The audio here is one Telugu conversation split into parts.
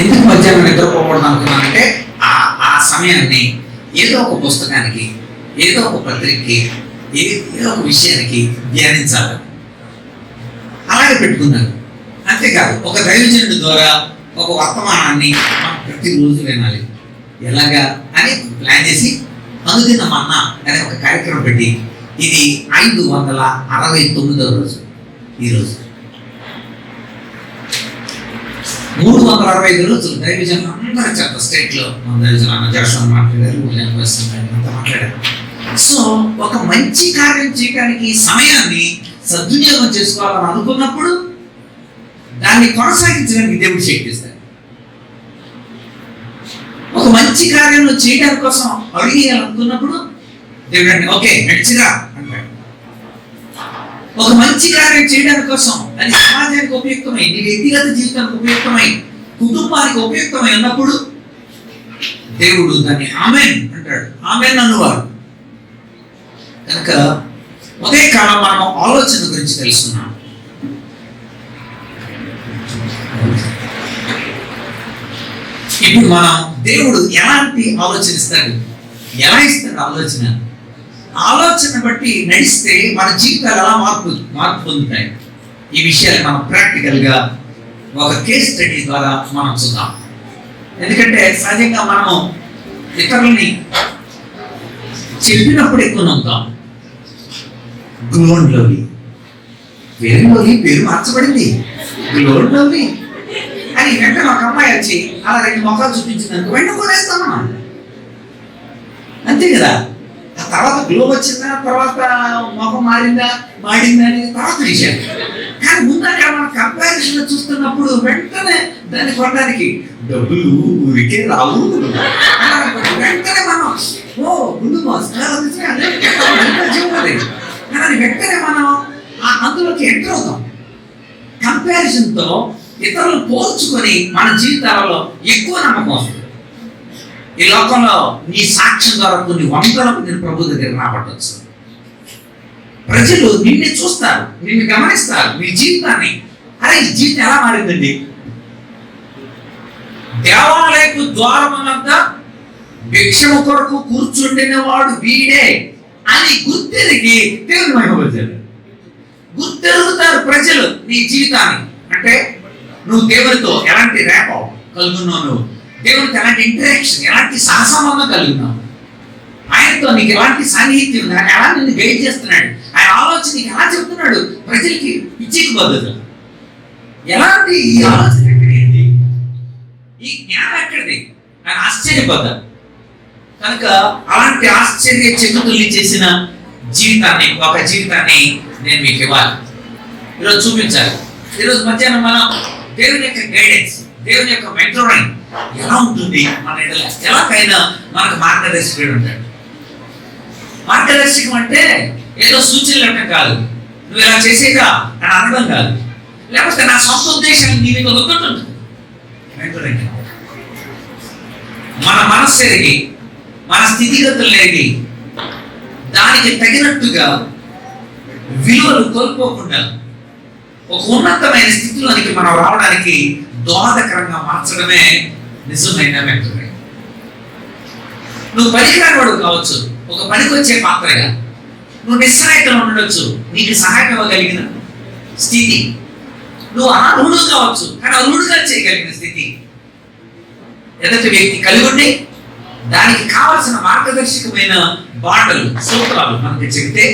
ఎందుకు మధ్యాహ్నం నిద్రపోకూడదు అనుకున్నానంటే ఆ సమయాన్ని ఏదో ఒక పుస్తకానికి, ఏదో ఒక పత్రికకి, ఏదో ఒక విషయానికి ధ్యానించాలి. అలాగే పెట్టుకున్నాను. అంతేకాదు ఒక దైవజనుడి ద్వారా ఒక వర్తమానాన్ని మనం ప్రతిరోజు వినాలి. ఎలాగా అని ప్లాన్ చేసి అనుదిన మన్నా అనే ఒక కార్యక్రమం పెట్టి ఇది 569వ రోజు. ఈరోజు 365 రోజులు దైవజనులు అందరూ చెప్ప స్టేట్లో మన దైవజనులు జోషువా మాట్లాడారు. సో ఒక మంచి కార్యం చేయడానికి సమయాన్ని సద్వినియోగం చేసుకోవాలని అనుకున్నప్పుడు దాన్ని కొనసాగించడానికి దేవుడు శక్తిస్తాడు. ఒక మంచి కార్యంలో చేయడానికి కోసం అడిగేయాలనుకున్నప్పుడు దేవుడు అంటే ఓకే నడిచిరా అంటాడు. ఒక మంచి కార్యం చేయడానికి కోసం అది సమాజానికి ఉపయుక్తమై, నీ వ్యక్తిగత జీవితానికి ఉపయుక్తమై, కుటుంబానికి ఉపయుక్తమై ఉన్నప్పుడు దేవుడు దాన్ని ఆమెన్ అంటాడు. ఆమెన్ అన్నవాడు కనుక ఉదయ కాలం మనం ఆలోచన గురించి తెలుసుకున్నాం. ఇప్పుడు మనం దేవుడు ఎలాంటి ఆలోచన ఇస్తాడు, ఎలా ఇస్తాడు ఆలోచన బట్టి నడిస్తే మన జీవితాలు ఎలా మార్పు పొందుతాయి. ఈ విషయాలు మనం ప్రాక్టికల్గా ఒక కేస్ స్టడీ ద్వారా మనం చూద్దాం. ఎందుకంటే సహజంగా మనము ఇతరులని చెప్పినప్పుడు ఎక్కువ నమ్ముతాం. గ్లోన్ లవ్లీ, పేరు లవ్లీ, పేరు మార్చబడింది గ్లోన్ లవ్లీ అని వెంటనే ఒక అమ్మాయి వచ్చి అలా 2 మొక్కలు చూపించింది వెంటనే కొనేస్తాం మనం. అంతే కదా. ఆ తర్వాత గ్లో వచ్చిందా, తర్వాత మొఖం మాడిందా అని తర్వాత విషయం. కానీ ముందు అక్కడ మనం కంపారిజన్ చూస్తున్నప్పుడు వెంటనే దాన్ని కొనడానికి డబ్బులు ఊరికే రావు. వెంటనే మనం ముందు కానీ వెంటనే మనం అందులోకి ఎంటర్ అవుతాం. కంపారిజన్తో ఇతరులు పోల్చుకొని మన జీవితాలలో ఎక్కువ నమ్మకం వస్తుంది. ఈ లోకంలో నీ సాక్ష్యం ద్వారా కొన్ని వందల మంది ప్రభు దగ్గర రాబట్టవచ్చు. ప్రజలు నిన్ను చూస్తారు, నిన్ను గమనిస్తారు, నీ జీవితాన్ని. అరే ఈ జీవితం ఎలా మారిందండి, దేవాలయపు ద్వారమునంత భిక్షము కొరకు కూర్చుండిన వాడు వీడే అని గుర్తెరిగి దేవుని మహిమపరిచారు. గుర్తెరుగుతారు ప్రజలు నీ జీవితాన్ని. అంటే నువ్వు దేవునితో ఎలాంటి రేపో కలుగున్నావు, నువ్వు దేవునితో ఎలాంటి ఇంటరాక్షన్, ఎలాంటి సహసంబంధం కలుగున్నావు, ఆయనతో నీకు ఎలాంటి సాన్నిహిత్యం ఉంది, ఆయన ఎలా నిన్ను గైడ్ చేస్తున్నాడు, ఆయన ఆలోచన నీకు ఎలా చెప్తున్నాడు. ప్రజలకి పిచ్చికి పద్ధతి ఎలాంటి ఈ ఆలోచన ఎక్కడేంటి, ఈ జ్ఞానం ఎక్కడిది, ఆయన ఆశ్చర్యపడ్డారు. కనుక అలాంటి ఆశ్చర్య చెక్కుతుల్ని చేసిన జీవితాన్ని, ఒక జీవితాన్ని నేను మీకు ఇవ్వాలి, ఈరోజు చూపించాలి. ఈరోజు మధ్యాహ్నం మనం దేవుని యొక్క గైడెన్స్, దేవుని యొక్క మెంటరింగ్ ఎలా ఉంటుంది మన ఎలాగైనా మనకు మార్గదర్శకుడు ఉంటాడు. మార్గదర్శకం అంటే ఏదో సూచనలు అంటే కాదు, నువ్వు ఇలా చేసేగా అని అనడం కాదు, లేకపోతే నా సొంత ఉద్దేశాన్ని నీ మీద వదులుతుంటుంది. మెంటరింగ్ మన మనస్సు ఎరిగి, మన స్థితిగతులు ఎరిగి, దానికి తగినట్టుగా విలువలు కోల్పోకుండా ఒక ఉన్నతమైన స్థితిలోనికి మనం రావడానికి దోహదకరంగా మార్చడమే నిజమైన మెంటరింగ్. నువ్వు పనికిరానివాడు కావచ్చు, ఒక పనికి వచ్చే పాత్రగా నువ్వు నిస్సహాయతలో ఉండొచ్చు, నీకు సహాయం ఇవ్వగలిగిన స్థితి. నువ్వు అర్హుడు కావచ్చు, కానీ అర్హుడుగా చేయగలిగిన స్థితి ఎదుటి వ్యక్తి కలిగి ఉండి దానికి కావలసిన మార్గదర్శకమైన బాటలు, సూత్రాలు మనకి చెబితే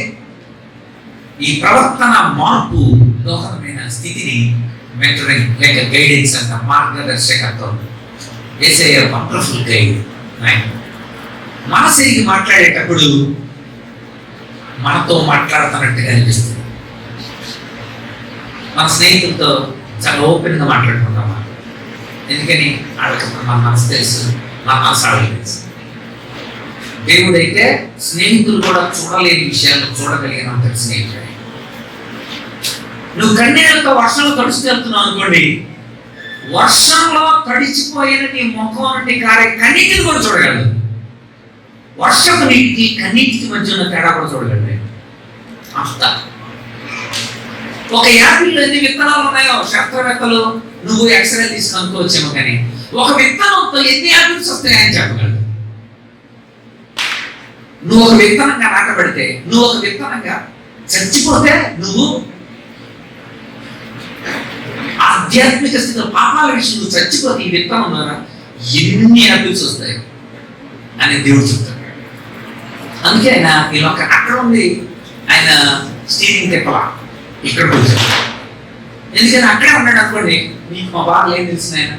ఈ ప్రవర్తన మార్పు దోహదమైన స్థితిని మెంటరింగ్ లేక గైడెన్స్ అంట, మార్గదర్శకత్వం. యేసయ్య వండర్ఫుల్ గైడ్. మనసిరిగి మాట్లాడేటప్పుడు మనతో మాట్లాడుతున్నట్టుగా అనిపిస్తుంది. మన స్నేహితులతో చాలా ఓపెన్గా మాట్లాడుకుంటాం. ఎందుకని వాళ్ళకి మన మనసు తెలుసు, మన మనసు వాళ్ళకి తెలుసు. దేవుడైతే స్నేహితులు కూడా చూడలేని విషయాలు చూడగలిగినంత స్నేహితుడే. నువ్వు కన్నీళ్ళతో వర్షంలో తడుచుకు వెళ్తున్నావు అనుకోండి, వర్షంలో తడిచిపోయిన నీ ముఖం నుండి కారే కన్నీటిని కూడా చూడగలదు. వర్షపు నీటికి కన్నీటికి మధ్య ఉన్న తేడా కూడా చూడగలదు. అంత ఒక యాపిల్లో ఎన్ని విత్తనాలు ఉన్నాయో శాస్త్రవేత్తలు నువ్వు ఎక్స్రే తీసి కనుక్కోవచ్చేమో, కానీ ఒక విత్తనంతో ఎన్ని యాపిల్స్ వస్తాయని చెప్పగలడు. నువ్వు ఒక విత్తనంగా నాటబడితే, నువ్వు ఒక విత్తనంగా చచ్చిపోతే, నువ్వు ఆధ్యాత్మిక స్థితిలో పాపాల విషయం నువ్వు చచ్చిపోతే ఈ విత్తనం ద్వారా ఎన్ని యాపిల్స్ వస్తాయి అని దేవుడు చెప్తాడు. అందుకే ఆయన ఇలా అక్కడ ఉంది, ఆయన స్టీరింగ్ తిప్పలా ఇక్కడ కూర్చోడు. ఎందుకని అక్కడే ఉన్నాడు అనుకోండి, నీకు మా బాధలు ఏం తెలిసిన ఆయన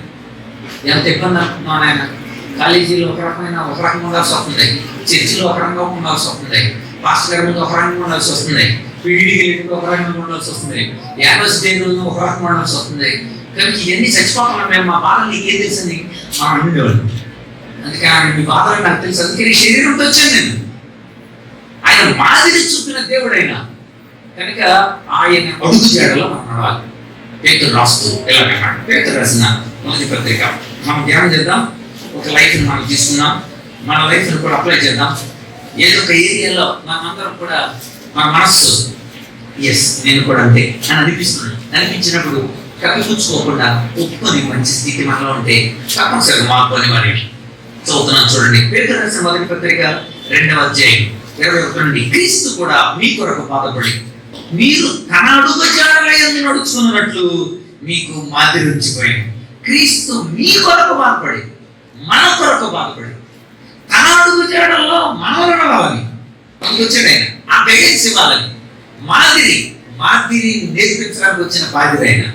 ఎంత ఇబ్బంది అనుకుంటున్నాను. ఆయన కాలేజీలో ఒక రకంగా ఉండాల్సి వస్తుంది, చర్చిలో ఒక రకంగా ఉండాల్సి వస్తుంది, పాస్టర్ గారి ముందు ఒక రకంగా ఉండాల్సి వస్తుంది, పీడీకి ఒక రకంగా ఉండాల్సి వస్తుంది, యూనివర్సిటీ ఒక రకంగా ఉండాల్సి వస్తుంది. కానీ ఇవన్నీ చచ్చిపోతున్నాం మేము, మా బాధలు నీకేం తెలుసని మా ఉండేవాళ్ళు. అందుకే ఆయన మీ బాధలు నాకు తెలుసు, అందుకే నీ శరీరంతో వచ్చాను నేను. ఆయన మాదిరి చూపిన దేవుడైనా కనుక ఆయన అడుగు చేయడంలో మనం నడవాలి. పేతురు రాస్తూ ఇలా అన్నాడు. పేతురు రాసిన మొదటి పత్రిక మనం ధ్యానం చేద్దాం. ఒక లైఫ్ని మనం తీసుకున్నాం, మన లైఫ్ని కూడా అప్లై చేద్దాం. ఏదో ఒక ఏరియాలో మనందరం కూడా మన మనస్సు ఎస్ నేను కూడా అంతే అని అనిపిస్తున్నాను. అనిపించినప్పుడు కప్పిపుచ్చుకోకుండా ఒప్పుకొని మంచి స్థితి మనలో ఉంటే తప్పనిసరిగా మార్పుని వారి చదువుతున్నాను. చూడండి, పేతురు రాసిన మొదటి పత్రిక 2వ అధ్యాయం 21 నుండి. క్రీస్తు కూడా మీ కొరకు బాధపడి మీరు తన అడుగుజాడలయందు నడుచుకున్నట్లు మీకు మాదిరి ఉంచిపోయాను. క్రీస్తు మీ కొరకు బాధపడి, మన కొరకు బాధపడి, తన అడుగుజాడల్లో మనలో నడవాలని వచ్చాడు ఆయన. ఆ గైడెన్స్ ఇవ్వాలని, మాదిరి నేర్పించడానికి వచ్చిన బాధ్యత ఆయన.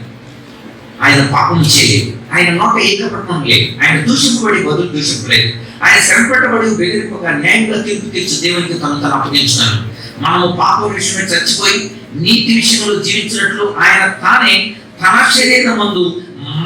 ఆయన పాపం చేయలేదు, ఆయన నోట ఏకపట్నం లేదు, ఆయన దూషింపబడి బదులు దూషింపలేదు, ఆయన శ్రమపెట్టబడి బెదిరింపగా న్యాయంగా తీర్పు తీర్చు దేవునికి తను అప్పగించున్నాను. మనము పాపం విషయమే చచ్చిపోయి నీతి విషయంలో జీవించినట్లు ఆయన తానే తన శరీరం మందు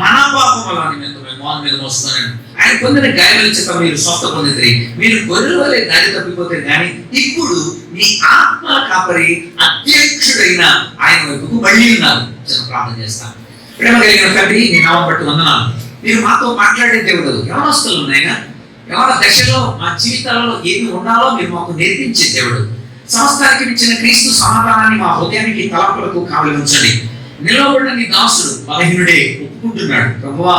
మన పాపముల నిమిత్తమై మోహన్ మీద మోస్తున్నాను. ఆయన పొందిన గాయాల చేత మీరు స్వస్థ పొందితే, మీరు గొర్రెల వలె దారి తప్పిపోతే కానీ ఇప్పుడు మీ ఆత్మ కాపరి అధ్యక్షుడైన ఆయన వైపుకు మళ్ళీ ఉన్నారు. ప్రార్థన చేస్తాను. ప్రేమ కలిగిన తండ్రి, నీ నామం బట్టి వందనాలు. మీరు మాతో మాట్లాడే దేవుడు, యవనస్తులు ఉన్నాయినా యవన దశలో మా జీవితాలలో ఏమి ఉండాలో మీరు మాకు నేర్పించే దేవుడు. సంస్థానికి ఇచ్చిన క్రీస్తు సమాధానాన్ని మా హృదయానికి తలపులకు కావలి ఉంచండి. నిలవబడిన నీ దాసుడు బలహీనుడే ఒప్పుకుంటున్నాడు. ప్రభువా,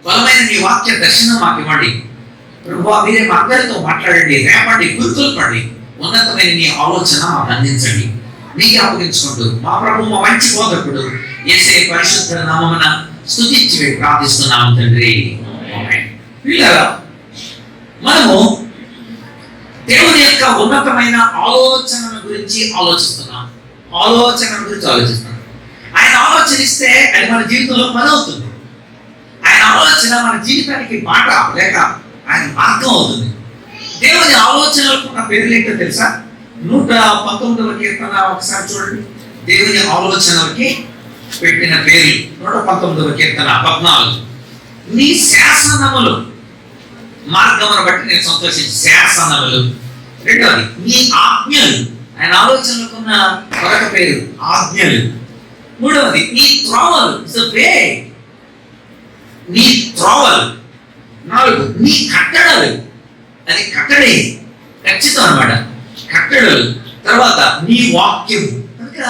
బలమైన నీ వాక్య దర్శనం మాకు ఇవ్వండి. ప్రభువా, మీరే మా అందరితో మాట్లాడండి, రేపండి, గుర్తులు పడి ఉన్నతమైన నీ ఆలోచన మాకు అందించండి. నీకే అప్పగించుకుంటూ మా ప్రభు, మా మంచి బోధకుడు యేసయ్య పరిశుద్ధ నామమున స్తుతించి ప్రార్థిస్తున్నాము తండ్రి. వీళ్ళరా మనము దేవుని యొక్క ఉన్నతమైన ఆలోచన గురించి ఆలోచిస్తున్నాం. ఆయన ఆలోచన ఇస్తే అది మన జీవితంలో పని అవుతుంది. ఆయన ఆలోచన మన జీవితానికి బాట లేక ఆయన మార్గం అవుతుంది. దేవుని ఆలోచనలకు ఉన్న పేర్లు ఏంటో తెలుసా? 119వ కీర్తన ఒకసారి చూడండి. దేవుని ఆలోచనలకి పెట్టిన పేర్లు 119వ కీర్తన 14. నీ శాసనములు, మార్గమును బట్టి నేను సంతోషించి శాసనములు. రెండవది నీ ఆజ్ఞలు, ఆయన ఆలోచనలకున్న మరొక పేరు ఆజ్ఞలు. మూడవది నీ త్రోవలు, నీ త్రోవలు. 4 నీ కట్టడలు, అది కట్టడే ఖచ్చితం అన్నమాట, కట్టడలు. తర్వాత నీ వాక్యం. కనుక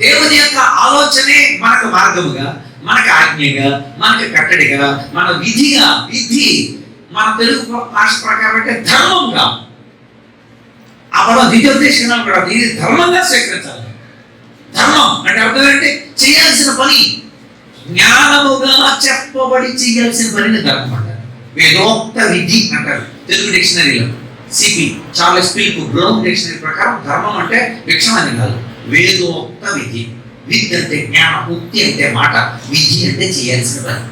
దేవుని యొక్క ఆలోచనే మనకు మార్గముగా, మనకు ఆజ్ఞగా, మనకు కట్టడిగా, మన విధిగా, మన తెలుగు భాష ప్రకారం అంటే ధర్మంగా, అప్పుడు ద్వితీయోపదేశం కూడా ఇది ధర్మంగా స్వీకరించాలి. ధర్మం అంటే అర్థం ఏంటంటే చేయాల్సిన పని, జ్ఞానముగా చెప్పబడి చేయాల్సిన పనిని ధర్మం అంటారు. వేదోక్త విధి అంటారు తెలుగు డిక్షనరీలో. CP Charles Philip Brown dictionary ప్రకారం ధర్మం అంటే భిక్షం అని కాదు, వేదోక్త విధి. విధి అంటే జ్ఞానం, ఉక్తి అంటే మాట, విధి అంటే చేయాల్సిన పని.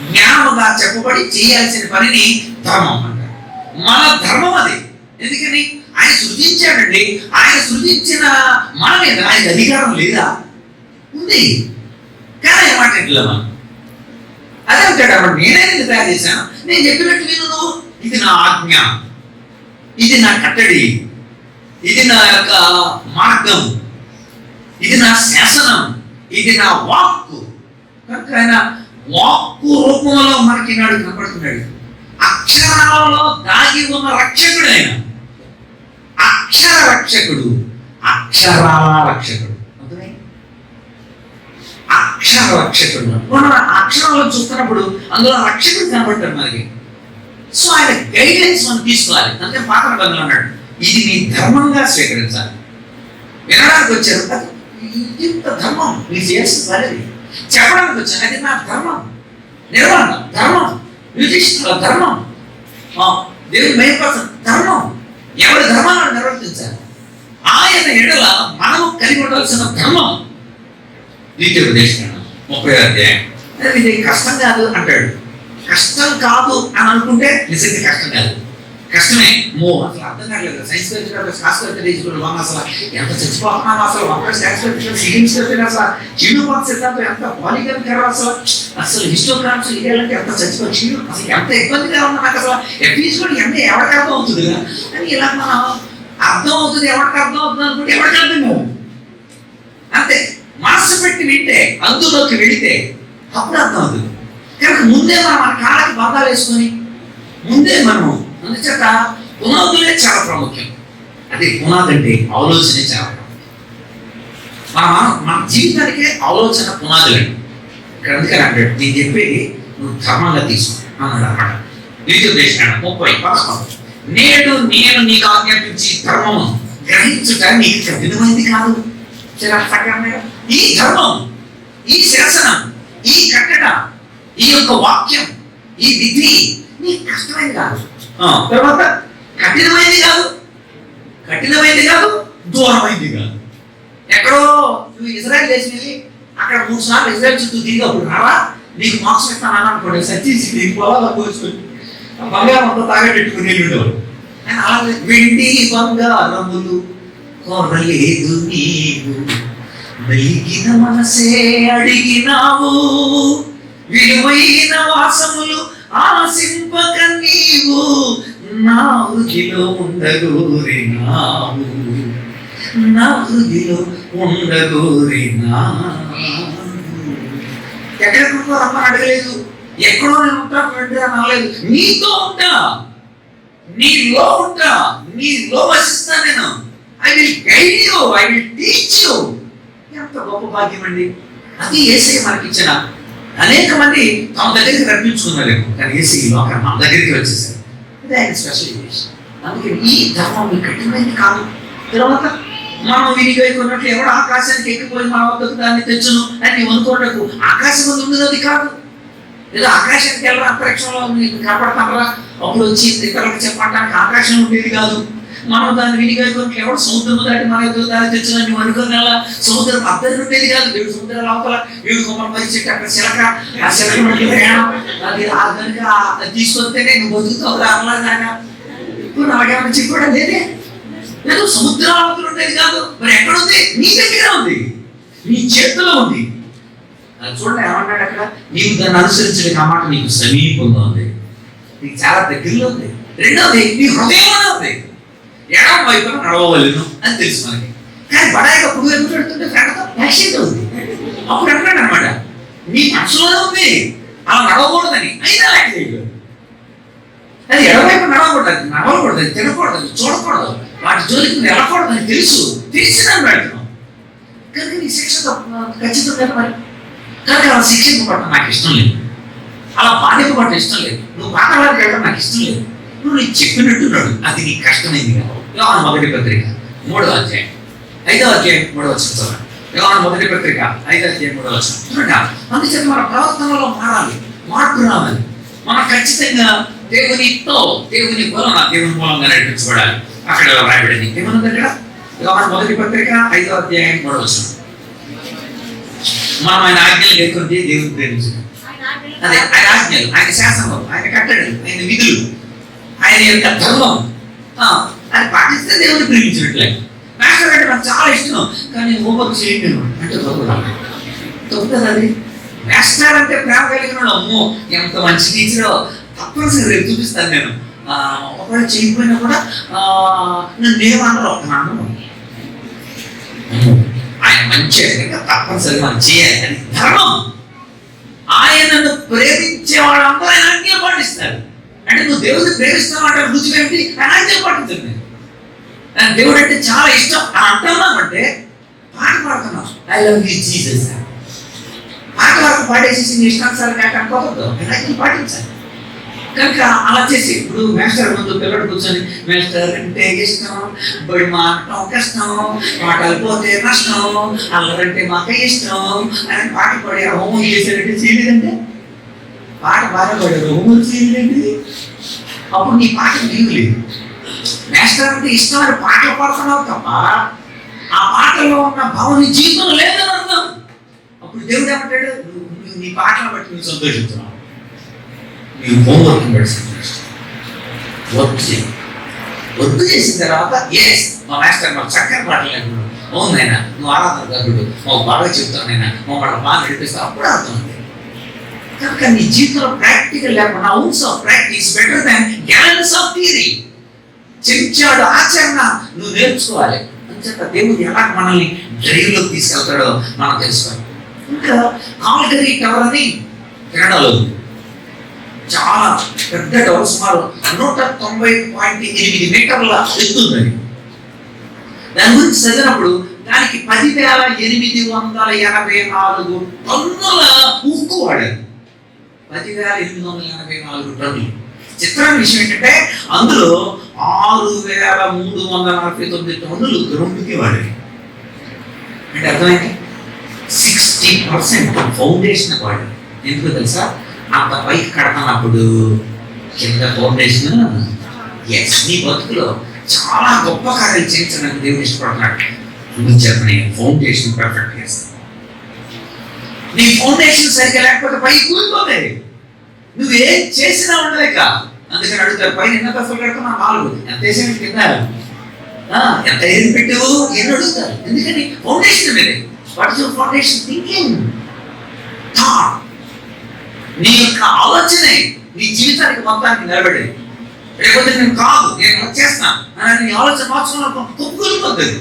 జ్ఞానముగా చెప్పబడి చేయాల్సిన పనిని ధర్మం అంటారు. మన ధర్మం అది. ఎందుకని ఆయన సృజించాడండి. ఆయన సృజించిన మన మీద ఆయన అధికారం లేదా? ఉంది. కానీ మాట ఎట్లా మనం అదే అంటాడు. అప్పుడు నేనే నిన్ను తయారు చేశాను, నేను చెప్పినట్టు విను నువ్వు. ఇది నా ఆజ్ఞ, ఇది నా కట్టడి, ఇది నా యొక్క మార్గం, ఇది నా శాసనం, ఇది నా వాక్కు. కనుక ఆయన వాక్కు రూపంలో మనకి నాడు కనపడుతున్నాడు. అక్షరాలలో దాగి ఉన్న రక్షకుడు ఆయన. అక్షర రక్షకుడు, అక్షరాల రక్షకుడు. అక్షర రక్షకుడు. మనం ఆ అక్షరాలను చూస్తున్నప్పుడు అందులో రక్షకుడు కనబడతాడు మనకి. సో ఆయన గైడెన్స్ మనం తీసుకోవాలి. అంటే పాత నిబంధనలు అన్నాడు, ఇది మీ ధర్మంగా స్వీకరించాలి. వినడానికి వచ్చారు, అది ఇంత ధర్మం మీరు చేయాల్సిన పని. చెప్పడానికి వచ్చాను, అది నా ధర్మం. నిర్వహణ ధర్మం, యుధిష్ఠిర ధర్మం, దేవుని మహిమపరచడం ధర్మం. ఎవరి ధర్మాలను నిర్వర్తించాలి. ఆయన ఎడల మనము కలిగి ఉండాల్సిన ధర్మం. ద్వితీయోపదేశకాండం 30వ అధ్యాయం. ఇది కష్టం కాదు అంటాడు. కష్టం కాదు అని అనుకుంటే నిజంగా కష్టం కాదు, కష్టమే. అసలు అర్థం కావట్లేదు. సైన్స్ తీసుకోవడం అసలు ఎంత చచ్చిపోతున్నాం, అసలు చీడుపాత సిద్ధాంతం ఎంత బాలికరం, అసలు హిస్టోగ్రామ్స్ ఇదేంటే ఎంత చచ్చిపోయి అసలు ఎంత ఇబ్బందిగా ఉన్నా నాకు అసలు ఎఫీస్ కూడా ఎంత ఎవరికి అర్థం అవుతుంది కదా అని ఇలా మనం అర్థం అవుతుంది, ఎవరికి అర్థం అవుతుంది అనుకుంటే ఎవరికి అర్థం కాదు. అంతే, మనసు పెట్టి వింటే, అందులోకి వెళితే అప్పుడు అర్థం అవుతుంది. కనుక ముందే మనం మన కాళ్ళకి బంధాలు వేసుకొని ముందే మనం అందుచేత పునాదులే చాలా ప్రాముఖ్యం. అదే పునాది అంటే ఆలోచనే చాలా ప్రాముఖ్యం. మన జీవితానికే ఆలోచన పునాదులండి. ఇక్కడ అందుకని అంటాడు, నేను చెప్పేది నువ్వు ధర్మంగా తీసుకో అన్నాడు అన్నమాట. ద్వితీయోపదేశకాండం 30:11. నేడు నేను నీకు ఆజ్ఞాపించి ధర్మము గ్రహించుట నీకు కఠినమైంది కాదు. ఈ ధర్మం, ఈ శాసనం, ఈ కట్టడ, ఈ యొక్క వాక్యం, ఈ విధి నీకు కష్టమైంది కాదు. తర్వాత కఠినమైంది కాదు, కఠినమైంది కాదు, దూరమైంది కాదు. ఎక్కడో నువ్వు ఇజ్రాయెల్ దేశం వెళ్ళి అక్కడ 3 సార్లు ఇజ్రాయెల్ చుట్టూ దిగప్పుడు రావా నీకు మోక్షం ఇస్తాను అనుకోండి. సత్యసి పొలాలు పోసుకొని బంగారం అంతా తాగట్టుకుని వెళ్ళేవాడు. అలాగే వెండి బంగారములు కొరలేదు నీవు, వెలిగిన మనసే అడిగినావు, విలువైన వాసములు ఆశింపక నీవు నా హృదిలో ఉండగోరినావు, నా హృదిలో ఉండగోరినావు. ఎక్కడెక్కడికో రమ్మని అడగలేదు, ఎక్కడో నేను ఉంటాను వెంటనే అనలేదు. నీతో ఉంటా, నీలో ఉంటా, నీలో వసిస్తా నేను. I will guide you, I will teach you. ఎంత గొప్ప భాగ్యం అండి. అది యేసయ్య మనకి ఇచ్చిన. అనేక మంది తమ దగ్గరికి రప్పించుకున్నారు, కానీ యేసయ్య ఈ లోకం మన దగ్గరికి వచ్చేసారు. ఇది ఆయన స్పెషల్ విషయం. అందుకే ఈ ధర్మం కఠినమైంది కాదు. తర్వాత మనం వినియోగకున్నట్లు ఎవడు ఆకాశానికి ఎక్కిపోయి మన వద్దకు దాన్ని తెచ్చును అని నీవు అనుకోవటకు ఆకాశం ఉండేది కాదు. ఏదో ఆకాశానికి వెళ్ళరా, అంతరిక్షంలో కనపడతారా, అప్పుడు వచ్చి ఇతరులకు చెప్పడానికి ఆకాశం ఉండేది కాదు. మనం దాన్ని వినియోగకున్నట్లు ఎవడు సముద్రం దాటి మన వద్దకు దాన్ని తెచ్చును నువ్వు అనుకున్న సముద్రం అద్దరి ఉండేది కాదు. 7 సముద్రాల లోపల 7 కొమ్మలు పరిచెట్టు అక్కడ చిలక, ఆ చిలక నుండి ప్రయాణం, అది కనుక తీసుకొస్తేనే నువ్వు బతుకుతావు రాలాగా. ఇప్పుడు నాకేమైనా చెప్పడం లేదే, లేదు సముద్రాలు ఉండేది కాదు. మరి ఎక్కడ ఉంది? నీ దగ్గర ఉంది, నీ చేతిలో ఉంది. చూడండి ఏమన్నాడు అక్కడ, నీవు దాన్ని అనుసరించడానికి ఆ మాట నీకు సమీపంగా ఉంది, నీకు చాలా దగ్గరలో ఉంది. రెండవది నీ హృదయంలో ఉంది, ఎడమ వైపున నడవవలను అని తెలుసు మనకి. కానీ బడాయిగా పురుగు ఎదురు పెడుతుంటే ఫ్రెండ్తో యాక్సిడెంట్ ఉంది. అప్పుడు అంటున్నాడు అనమాట, నీ మనసులోనే ఉంది అలా నడవకూడదని, అయినా యాక్సిడెంట్. అది ఎడవైపు నడవకూడదు, తినకూడదు, చూడకూడదు, వాటి జోలికి వెళ్ళకూడదని తెలుసు, తెలిసిందని పెడుతున్నాం. కనుక నీ శిక్ష ఖచ్చితంగా మరి. కనుక అలా శిక్షింపబడటం నాకు ఇష్టం లేదు, అలా బాధింపబడటం ఇష్టం లేదు, నువ్వు పాఠాలకు వెళ్ళడం నాకు ఇష్టం లేదు. నువ్వు నీకు చెప్పినట్టున్నాడు, అది నీకు కష్టమైంది కాదు. యోహాను 1వ పత్రిక 3వ అధ్యాయం 5వ అధ్యాయం 3వ వచనం. యోహాను 1వ పత్రిక 5వ అధ్యాయం 3వ వచనం. చూడండి, అందుచేత మన ప్రవర్తనలో మారాలి, మార్పు రావాలి. మనం ఖచ్చితంగా దేవుని మూలంగా నడిపించబడాలి. అక్కడ రాయబడింది ఏమన్నది అక్కడ, యోహాను 1వ పత్రిక 5వ అధ్యాయం 3వ వచనం. మనం ఆయన ఆజ్ఞలు లేకుంటే దేవుని ప్రేమించడం. అదే ఆయన ఆజ్ఞలు, ఆయన శాసనం, ఆయన కట్టడలు, ఆయన విధులు, ఆయన యొక్క ధర్మం అది పాటిస్తే దేవుని ప్రేమించినట్లే. మాస్టర్ అంటే నాకు చాలా ఇష్టం, కానీ హోంవర్క్ చేయండి అంటే తప్పుతుంది. అది మాస్టర్ అంటే ప్రేమ కలిగిన అమ్మో ఎంత మంచి టీచరో, తప్పనిసరి రేపు చూపిస్తాను నేను. ఒకవేళ చేయకపోయినా కూడా నేనేమన్నారు అన్నాను, ఆయన మంచి తప్పనిసరిగా మనం చేయాలి, అది ధర్మం. ఆయనను ప్రేమించే వాళ్ళందరూ ఆయన ఆజ్ఞ పాటిస్తారు. అంటే నువ్వు దేవుడిని ప్రేమిస్తావు అంటే రుచి ఏమిటి? ఆయన ఆజ్ఞ పాటించండి. దేవుడు అంటే చాలా ఇష్టం అని అంటున్నామంటే పాట పాడుతున్నావు, ఐ లవ్ యూ జీసస్. పాట వరకు పాడేసేసి నీ ఇష్టానుసారం కాక అనుకోవద్దు, ఎలాంటి పాటించాలి. కనుక అలా చేసి ఇప్పుడు మాస్టర్ ముందు పిల్లడు కూర్చొని మాస్టర్ అంటే ఇష్టం, బడి మాటం కష్టం, మాటలు పోతే నష్టం, అల్లరంటే మాకే ఇష్టం అని పాట పాడే హోంవర్క్ చేసేటట్టు చేయలేదంటే, పాట బాగా పాడారు హోంవర్క్ చేయలేదండి, అప్పుడు నీ పాట నీవులేదు. మాస్టర్ అంటే ఇష్టం అని పాటలు పాడుతున్నావు తప్ప ఆ పాటలో ఉన్న భావం నీ జీవితంలో లేదని అర్థం. అప్పుడు దేవుడు ఏమంటాడు, నువ్వు నీ పాటలు బట్టి నువ్వు సంతోషిస్తున్నావు, నీవు హోంవర్క్ బట్టి సంతోషిస్తున్నావు. వర్క్ చేసిన తర్వాత ఎస్ మా మాస్టర్ మాకు చక్కని పాటలు లేకున్నాడు, అవునైనా నువ్వు ఆరాధన గరుడు, మాకు బాగా చెప్తానైనా మమ్మల్ని బాగా నడిపిస్తావు, అప్పుడు అర్థం ఉంది. కనుక నీ జీవితంలో ప్రాక్టికల్ లేకుండా ounce of practice better than gallons of theory. చెంచాడు ఆచరణ నువ్వు నేర్చుకోవాలి. అంచేత దేవుడు ఎలా మనల్ని డ్రైవ్లోకి తీసుకెళ్తాడో మనం తెలుసుకోవాలి. ఇంకా కాల్గరీ టవర్ అని కెనడాలో చాలా పెద్ద టవర్, సుమారు 190.8 మీటర్ల ఎత్తుందని. దాని గురించి చదివినప్పుడు దానికి 10,884 టన్నుల ఉక్కు వాడారు. 10,884 టన్నులు. చిత్రమైన విషయం ఏంటంటే అందులో 6,349 టన్నులు గ్రౌండ్కి వాడారు. అంటే అర్థమైంది, 60% ఫౌండేషన్ వాడారు. ఎందుకు తెలుసా, అంత పైకి కడతానప్పుడు కింద ఫౌండేషన్. ఎస్, నీ బతుకులో చాలా గొప్ప కార్యాలు చేయించడానికి దేవుడు ఇష్టపడుతున్నాడు. నువ్వు చెప్పని ఫౌండేషన్ పర్ఫెక్ట్ చేస్తాను. నీ ఫౌండేషన్ సరిగ్గా లేకపోతే పైకి కూలిపోతాయి, నువ్వేం చేసినా ఉండలేక. అందుకని అడుగుతారు, పైన ఎన్న తప్పులు కడుతున్నా 4 ఎంత వేసాను కింద ఎంత ఏది పెట్టావు ఎన్ని అడుగుతారు. ఎందుకని ఫౌండేషన్ మీదే. What is your foundation thinking? Thought. నీ యొక్క ఆలోచనే నీ జీవితానికి మొత్తానికి నిలబడేది. లేకపోతే నేను కాదు, నేను వచ్చేస్తాను అని నీ ఆలోచన మార్చుకున్నప్పుడు తప్పుకోలిపోతుంది.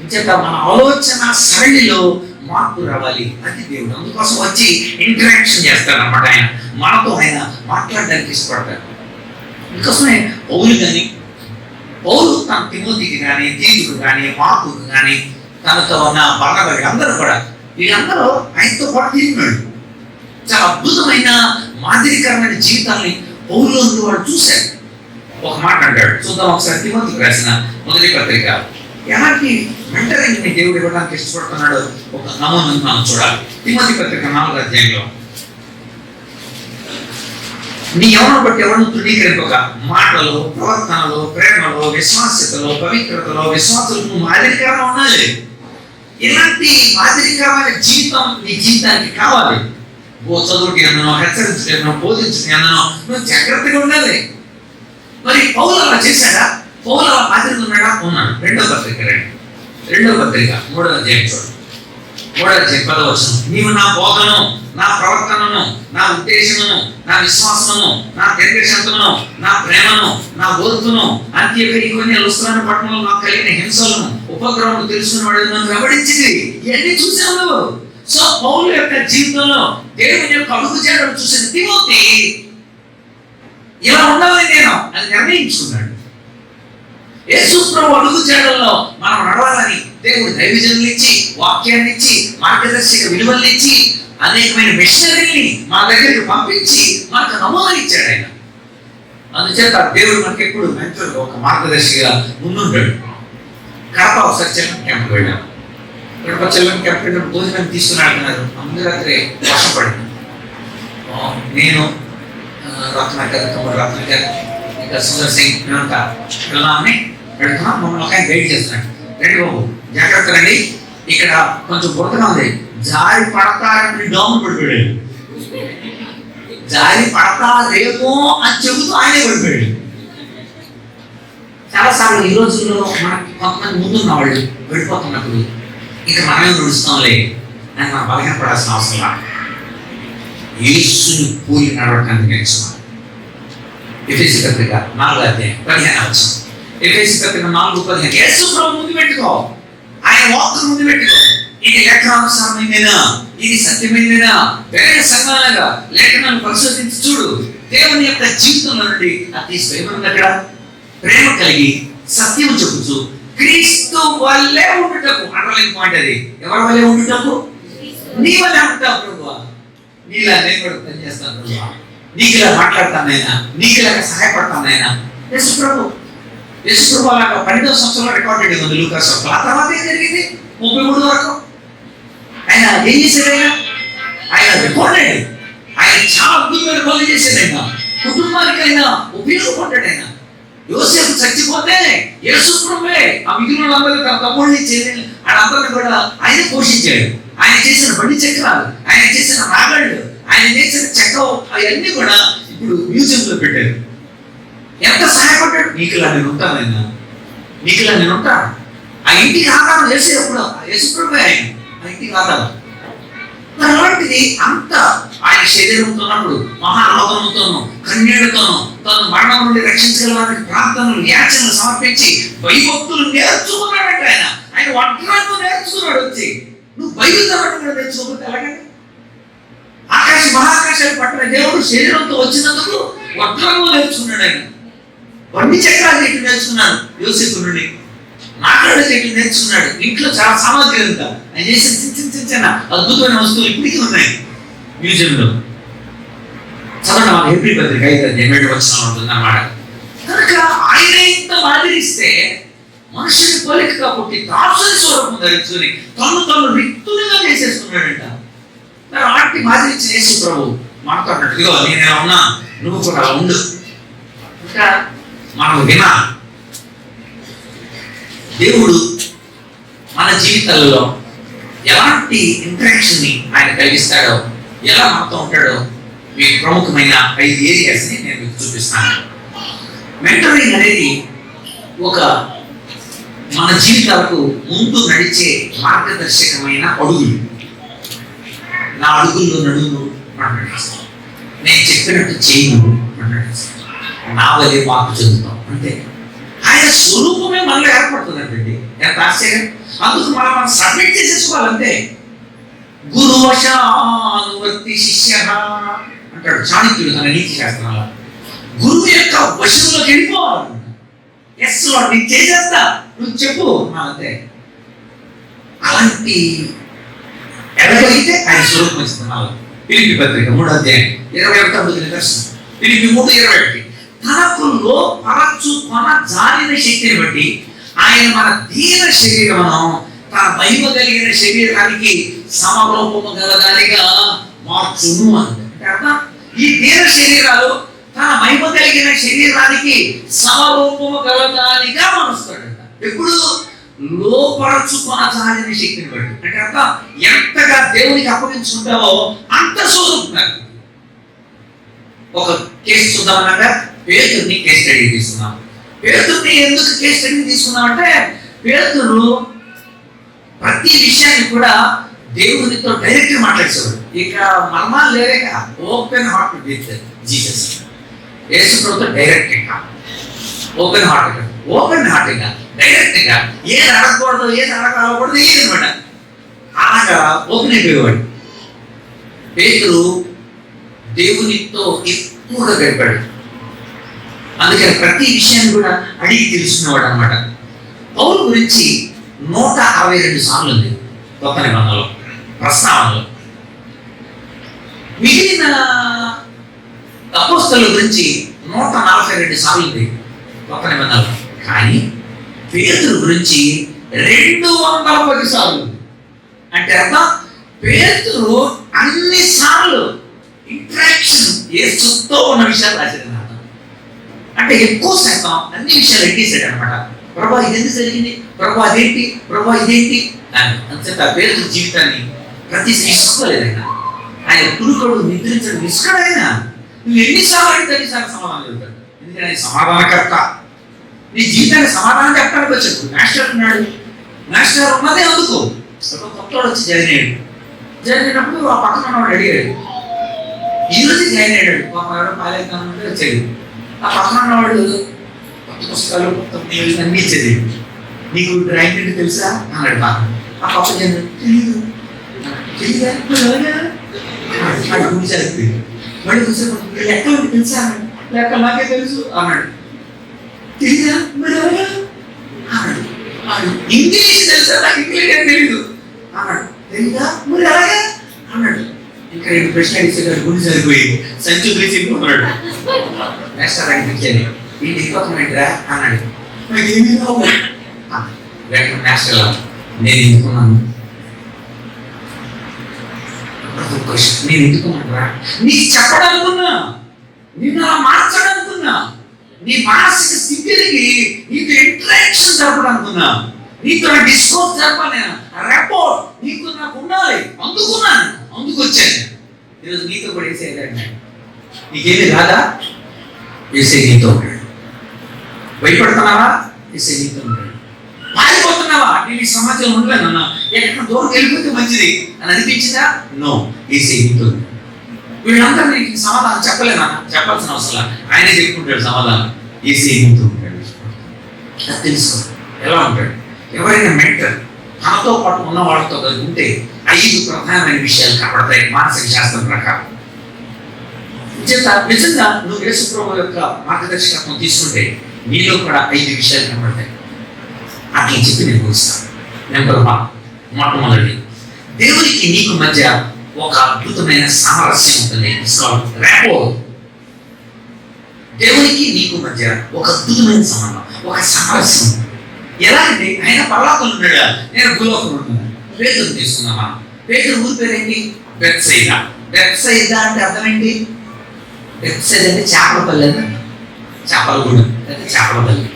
ఇంచేత మన ఆలోచన సరళిలో మార్పు రావాలి. అది దేవుడు అందుకోసం వచ్చి ఇంటరాక్షన్ చేస్తాడు అన్నమాట. ఆయన మనతో ఆయన మాట్లాడడానికి ఇష్టపడతాడు. అందుకోసమే పౌలు తన తిమోతికి కానీ, తీతుకు కానీ, మార్కుకు కానీ, తనతో ఉన్న బర్నబాకి అందరూ కూడా వీళ్ళందరూ ఆయనతో పాటు తిరిగినాడు. చాలా అద్భుతమైన మాదిరికరమైన జీవితాన్ని పౌలులో వాడు చూశాడు. ఒక మాట అంటాడు, చూద్దాం ఒకసారి. తిమోతికి రాసిన మొదటి పత్రిక ఎలాంటి మెంటరింగ్ ని దేవుడు ఇవ్వడానికి ఇష్టపడుతున్నాడు ఒక నమూనాను మనం చూడాలి. తిమోతి పత్రిక 4వ అధ్యాయంలో, నీ ఎవరిని బట్టి ఎవరిని తృణీకరింపక మాటలో, ప్రవర్తనలో, ప్రేమలో, విశ్వాస్యతలో, పవిత్రతలో, విశ్వాసులకు మాదిరికరంగా ఉండాలి. ఇలాంటి మాదిరికరమైన జీవితం నీ జీవితానికి కావాలి. చదువుకి అన్నో, హెచ్చరించడం, బోధించడం అన్నో నువ్వు జాగ్రత్తగా ఉండాలి. మరి పౌలు అలా చేశాడా? పౌలు అలా మాదిరిగా ఉన్నాడా? ఉన్నాడు. 2వ పత్రిక 3వ అధ్యాయం చూడు. 3వ అధ్యాయం 10వ వచనం, నీవు నా బోధను, నా ప్రవర్తనను, నా ఉద్దేశమును, నా విశ్వాసమును, నా దీర్ఘశాంతమును, నా ప్రేమను, నా ఓర్పును, అంత్యకరికొని లుస్త్రాన పట్టణంలో నాకు కలిగిన హింసలను, ఉపద్రవమును తెలుసుకున్నవాడు నన్ను వెంబడించింది. ఇవన్నీ చూసావు. సో పౌలు యొక్క జీవితంలో దేవుని యొక్క అడుగుజాడలు చూసిన తిమోతి ఇలా ఉండాలి నేను అని నిర్ణయించుకున్నాడు. యేసు ప్రభు అడుగుజాడల్లో మనం నడవాలని దేవుడు దైవజనులు ఇచ్చి, వాక్యాన్ని ఇచ్చి, మార్గదర్శక విలువల్ని ఇచ్చి, అనేకమైన మిషనరీని మా దగ్గరికి పంపించి మనకు నమూనా ఇచ్చాడు ఆయన. అందుచేత దేవుడు మనకి ఎప్పుడు మెంటర్, ఒక మార్గదర్శిగా ముందుంటాడు. కడప ఒకసారి చిల్లం క్యాంప్ వెళ్ళాం. కడప చిల్లం క్యాంప్ వెళ్ళినప్పుడు భోజనం తీసుకుని ఆడుతున్నారు. ముందు రాత్రి వర్షం పడింది. నేను రత్నాకర్, రత్నాకర్, ఇంకా సుందర్ సింగ్ మేమంతా వెళ్ళామని వెళ్తున్నాం. మమ్మల్ని ఒక ఆయన గైడ్ చేస్తున్నాడు. రెడ్డి బాబు జాగ్రత్త రండి, ఇక్కడ కొంచెం బురదగా ఉంది, జారి పడతారని డౌన్ పడిపోయాడు. జారి పడతారేమో అని చెబుతూ ఆయనే పడిపోయాడు. చాలాసార్లు ఈ రోజుల్లో మనకి కొంతమంది ముందున్న వాళ్ళు వెళ్ళిపోతున్నప్పుడు ఇంకా మనమే నడుస్తాంలే అని మనం బలహీనపడాల్సిన అవసరం లేదు. యేసుని పోలి నడవటానికి నేర్చుకోవాలి. ఎఫెసీ పత్రిక 4వ అధ్యాయం 15వ వచనం. ఎఫెసీ పత్రిక 4:15, యేసు ప్రభు ముందు పెట్టుకో, ఆయన వాక్కు ముందు పెట్టుకో. ఇది లేఖనానుసారమైనదేనా, ఇది సత్యమైనదేనా, వేరే సంఘాలుగా లేఖనాలను పరిశోధించి చూడు. దేవుని యొక్క జీవితంలో నుండి అది తీసుకోమన్నది. అక్కడ ప్రేమ కలిగి సత్యం చెప్పుచు క్రీస్తు వల్లే ఉండుటకు. అండర్లైన్ పాయింట్ అది. ఎవరి వల్లే ఉండుటకు? నీ వల్ల ఉంటావు ప్రభువా, నీలా నేను కూడా పని చేస్తాను ప్రభువా, నీకు ఇలా మాట్లాడతాను నాయనా, నీకు ఇలా సహాయపడతాను నాయనా. యేసు ప్రభు అలాగా 12వ సంవత్సరంలో రికార్డెడ్ ఉంది లూకాస్ వార్తలో. ఆ తర్వాత ఏం జరిగింది? 33 వరకు ఆయన ఏం చేశాడు? ఆయన రికార్డెడ్. ఆయన చాలా అద్భుతమైన పనులు చేశాడు. ఆయన కుటుంబానికి అయినా ఉపయోగపడ్డాడు. ఆయన యోసేపు చచ్చిపోతే యేసు ప్రభువే ఆ మిగిలిన వాళ్ళందరికీ తన తమ్ముడిని చెల్లెలు అందరిని కూడా ఆయన పోషించాడు. ఆయన చేసిన బండి చక్రాలు, ఆయన చేసిన రాగళ్ళు, ఆయన చేసిన చెక్క అవన్నీ కూడా ఇప్పుడు మ్యూజియంలో పెట్టారు. ఎంత సహాయపడ్డాడు. నీకులా నేను ఉంటానైనా, నీకులా నేను ఉంటాను. ఆ ఇంటికి ఆధారం చేసే ఎప్పుడు యేసు ప్రభువే ఆయన ఆ ఇంటికి ఆధారం. అలాంటిది అంత ఆయన శరీరంతో ఉన్నప్పుడు మహారోగంతోనూ కన్నీళ్లతోనూ తను మరణం నుండి రక్షించగలడానికి ప్రార్థనలు యాచనలు సమర్పించి భయభక్తులు నేర్చుకున్నాడంట. ఆయన వడ్రంతో నేర్చుకున్నాడు. వచ్చి నువ్వు బైబిల్ చదవడం కూడా నేర్చుకోకపోతే ఎలాగండి? మహాకాశాలు పట్టిన దేవుడు శరీరంతో వచ్చినందుకు వడ్రంతో నేర్చుకున్నాడు. ఆయన బండి చక్రాలు చేయటం నేర్చుకున్నాడు. యోసేపు నుండి మాట్లాడే చేయటం నేర్చుకున్నాడు. ఇంట్లో చాలా సామాగ్రి ఉంటా. ఆయన చేసిన చిన్న అద్భుతమైన వస్తువులు ఇప్పటికీ ఉన్నాయి మ్యూజియంలో. చదవడం మన హెబ్రీ పత్రిక 5 వచనం ఉంటుంది అన్నమాట. కనుక ఆయన ఇంత మాదిరిస్తే మనుషుని పోలికగా పుట్టి దాసుని స్వరూపం ధరించుకుని తను రిక్తులుగా చేసేసుకున్నాడంట. అలాంటి మాదిరి ఇచ్చిన యేసు ప్రభు మనతో అన్నట్టుగా నేను ఎలా ఉన్నా నువ్వు కూడా అలా ఉండు. ఇంకా మనం వినాలి. దేవుడు మన జీవితాలలో ఎలాంటి ఇంటరాక్షన్ ని ఆయన కలిగిస్తాడో, ఎలా మనతో ఉంటాడో మీకు ప్రముఖమైన 5 ఏరియాస్ ని నేను మీకు చూపిస్తాను. మెంటరింగ్ అనేది ఒక మన జీవితాలకు ముందు నడిచే మార్గదర్శకమైన అడుగులు. నా అడుగుల్లో నడుము నడిస్తాను, నేను చెప్పినట్టు చేయను నడిస్తాను, నా వలే మార్పు చెందుతాం. అంతే. ఆయన స్వరూపమే మనలో ఏర్పడుతుందండి. ఎంత ఆశ్చర్యం. అందుకు మనం సబ్మిట్ చేసేసుకోవాలంతే. గురువశానువర్తి శిష్య అంటాడు చాణక్యుడు తన నీతి శాస్త్రంలో. గురువు యొక్క వశంలోకి వెళ్ళిపోవాలి. ఎస్ లార్డ్, నేను చేసేస్తా, నువ్వు చెప్పు అంతే. అలాంటి ఎలాగైతే ఆయన స్వరూపం ఇస్తున్నాను. ఫిలిప్పీ పత్రిక 3:21 నిదర్శనం. ఫిలిప్పీ 3:21 తనకు లోపరచు కొన జారిన శక్తిని బట్టి ఆయన మన దీన శరీరమును తన మహిమ కలిగిన శరీరానికి సమరూపము గలదానిగా మార్చును అంటే అర్థం. ఈ దీన శరీరాలు తన మహిమ కలిగిన శరీరానికి సమరూపము గలదానిగా మారుస్తాడంట. ఎప్పుడు? లోపరచు కొన జారిన శక్తిని బట్టి. అంటే అర్థం, ఎంతగా దేవునికి అప్పగించుకుంటావో అంత స్వరూపుతారు. ఒక కేసు చూద్దామన్నాక పేతురుని కేస్ స్టడీ తీసుకున్నాం. పేతురుని ఎందుకు కేస్ స్టడీ తీసుకున్నాం అంటే, పేతురు ప్రతి విషయాన్ని కూడా దేవునితో డైరెక్ట్ మాట్లాడేవాడు. ఇక మర్మాలు లేక ఓపెన్ హార్ట్ విత్ జీసస్. యేసు ప్రభుతో డైరెక్ట్ గా ఓపెన్ హార్ట్ గా డైరెక్ట్ గా ఏది అడగకూడదు, ఏది అడగకూడదు, ఏదనమాట అలాగా ఓపెన్ అయిపోయేవాడు. పేతురు దేవునితో ఎక్కువగా గడిపాడు. అందుకని ప్రతి విషయాన్ని కూడా అడిగి తెలుసుకునేవాడు అనమాట. పౌలు గురించి 162 సార్లు ఉంది కొత్త నిబంధనలో, ప్రస్తావనలో. మిగిలిన అపోస్తలుల గురించి 142 సార్లు ఉంది కొత్త నిబంధనలో. కానీ పేతురు గురించి 210 సార్లు. అంటే అర్థం, పేతురు అన్ని సార్లు ఇంట్రాక్షన్ యేసుతో ఉన్న విషయాలు రాశాడు. అంటే ఎక్కువ శాతం అన్ని విషయాలు ఎక్కేసాడు అనమాట. ప్రభా ఇది ఎందుకు జరిగింది, ప్రభా అదేంటి, ప్రభా ఇదేంటి అని. అంతేత పేతురు జీవితాన్ని ప్రతి విసుకోలేదైనా. ఆయన కురుకోడు నిద్రించడు, విసుకడైనా. నువ్వు ఎన్నిసార్లు అడిగితే అన్నిసార్లు సమాధానం చెప్తాడు. ఎందుకంటే ఆయన సమాధానకర్త. నీ జీవితాన్ని సమాధానం చెప్పడానికి వచ్చాడు. మాస్టర్ ఉన్నాడు, మాస్టర్ ఉన్నదే అందుకో. కొత్తవాడు వచ్చి జాయిన్ అయినప్పుడు ఆ పక్కన ఉన్నవాడు అడిగాడు, ఈరోజు జాయిన్ అయ్యాడు. పాలేకాలంటే వచ్చాడు. ఆ పక్కన ఉన్నవాడు కొత్త పుస్తకాలు, కొత్త అన్ని ఇచ్చేది. నీకు డ్రాయింగ్ అంటే తెలుసా అన్నాడు. బాగా ఆ పక్క తెలియదు మళ్ళీ లెక్క తెలుసా అన్నాడు. లెక్క నాకే తెలుసు అన్నాడు. తెలీదా మరి అన్నాడు. ఇంగ్లీష్ తెలుసా, నాకు ఇంగ్లీష్ ఏం తెలీదు అన్నాడు. తెలీదా మరి అలాగే అన్నాడు. ఇంకా 2 ప్రశ్న అడిగేసాడు, గుండె సరిపోయి సంచి తీసుకున్నాడు. మాస్టర్ అనిపించేది, ఈ దిక్కురా అన్నాడు. నాకేమీ రావు. వెంటనే మాస్టర్ నేను ఎందుకున్నాను, నేను ఎందుకున్నారా నీకు చెప్పడానుకున్నా, నిన్ను అలా మార్చడానుకున్నా, నీ మానసిక స్థితికి నీకు ఇంటరాక్షన్ జరపడానుకున్నా, నీతో డిస్కోర్స్ జరపాలి, రేపోర్ట్ నీకు నాకు ఉండాలి, అందుకున్నాను, అందుకు వచ్చాను. ఈరోజు నీతో కూడా వేసేయాలండి. నీకేమి రాదా? వేసే నీతో ఉంటాడు. భయపడుతున్నావా? వేసే నీతో ఉంటాడు. మారిపోతున్నావా? నేను ఈ సమాజంలో ఉండలేనన్నా, ఎక్కడ దూరం వెళ్ళిపోతే మంచిది అని అనిపించిందా? నో, వేసే నీతో ఉంటాడు. వీళ్ళందరూ నీకు సమాధానం చెప్పలేదన్నా, చెప్పాల్సిన అవసరం ఆయనే చెప్పుకుంటాడు సమాధానం. వేసే నీతో ఉంటాడు. అది తెలుసుకో ఎలా ఉంటాడు. ఎవరైనా మెంటర్ తనతో పాటు ఉన్న వాళ్ళతో ఉంటే 5 ప్రధానమైన విషయాలు కనబడతాయి మానసిక శాస్త్రం ప్రకారం. నిజంగా నువ్వు యేసు ప్రభువు యొక్క మార్గదర్శకత్వం తీసుకుంటే నీలో కూడా 5 విషయాలు కనబడతాయి. అట్లా చెప్పి నేను ముగిస్తాను. నెంబర్ 1, మొట్టమొదటి, దేవునికి నీకు మధ్య ఒక అద్భుతమైన సామరస్యం ఉంటుంది. దేవునికి నీకు మధ్య ఒక అద్భుతమైన సంబంధం, ఒక సామరస్యం. ఎలాంటి ఆయన పరలోకంలో ఉన్నాడు, నేను భూలోకంలో ఉన్నాను. పేతురు తీసుకున్నామా? పేతురు ఊరి పేరేంటి? బెత్సైదా. బెత్సైదా అంటే అర్థం ఏంటి? బెత్సైదా అంటే చేపల పల్లి అని, చేపల గూడెం అంటే చేపల పల్లి.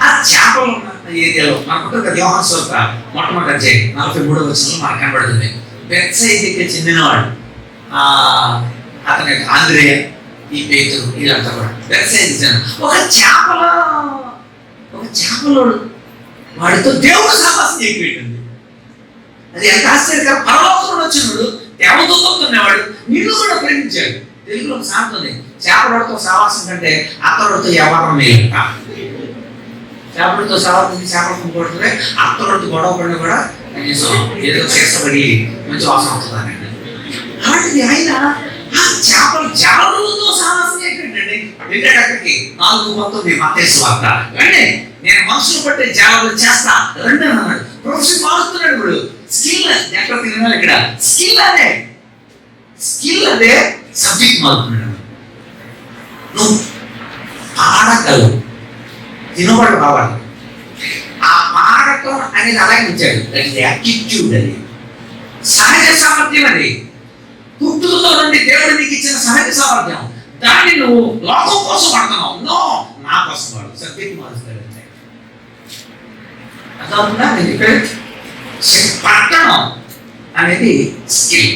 ఆ చేపలు ఉన్న ఏరియాలో మనకు యోహాను సువార్త మొట్టమొదటి అధ్యాయం 43వ వచనంలో మనకు కనబడుతుంది. బెత్సైదాకి చెందినవాడు అతని ఆంద్రేయ, ఈ పేతురు, వీళ్ళంతా కూడా బెత్సైదా. ఒక చేపలోడు వాడితో దేవుడు సహవాసం చేయబెట్టింది. అది ఎంత ఆశ్చర్యకరం. పరలోకంలో వచ్చినాడు, దేవదూతతో ఉన్నవాడు, నిన్ను కూడా ప్రేమించాడు. తెలుగులో సామెత ఉంది, చేపలతో సహవాసం కంటే అత్తడితో వ్యవహారం మేలంట. చేపలతో సహవాసం చేపలు కొడుతుంటే అత్తడితో గొడవ పడిన కూడా కనీసం ఏదో చేసబడి మంచి వాసన అవుతుందని. అలాంటిది ఆయన ఆ చేపలు జాలతో సహవాసం చేయకండి. వెళ్ళాడు అక్కడికి 4:19 మత్తయి సువార్త. అంటే నేను మనుషులు పట్టే జాగ్రత్త చేస్తా రెండు అన్నాడు. ప్రొఫెషన్ మారుతున్నాడు. ఇప్పుడు స్కిల్ ఎక్కడ తినాలి, ఇక్కడ స్కిల్ అదే, స్కిల్ అదే, సబ్జెక్ట్ మారుతున్నాడు. నువ్వు పాడగలవు, తినబడి రావాలి. ఆ పాడకం అనేది అలాగే ఉంచాడు. అది యాటిట్యూడ్, అది సహజ సామర్థ్యం, అది పుట్టుకతో నుండి దేవుడు నీకు ఇచ్చిన సహజ సామర్థ్యం. దాన్ని నువ్వు లోకం కోసం పడుతున్నావు. నో, నా కోసం వాడు సబ్జెక్ట్ మారుస్తాడు. అర్థమవుతుందా? నేను ఇక్కడ పట్టణం అనేది స్కిల్.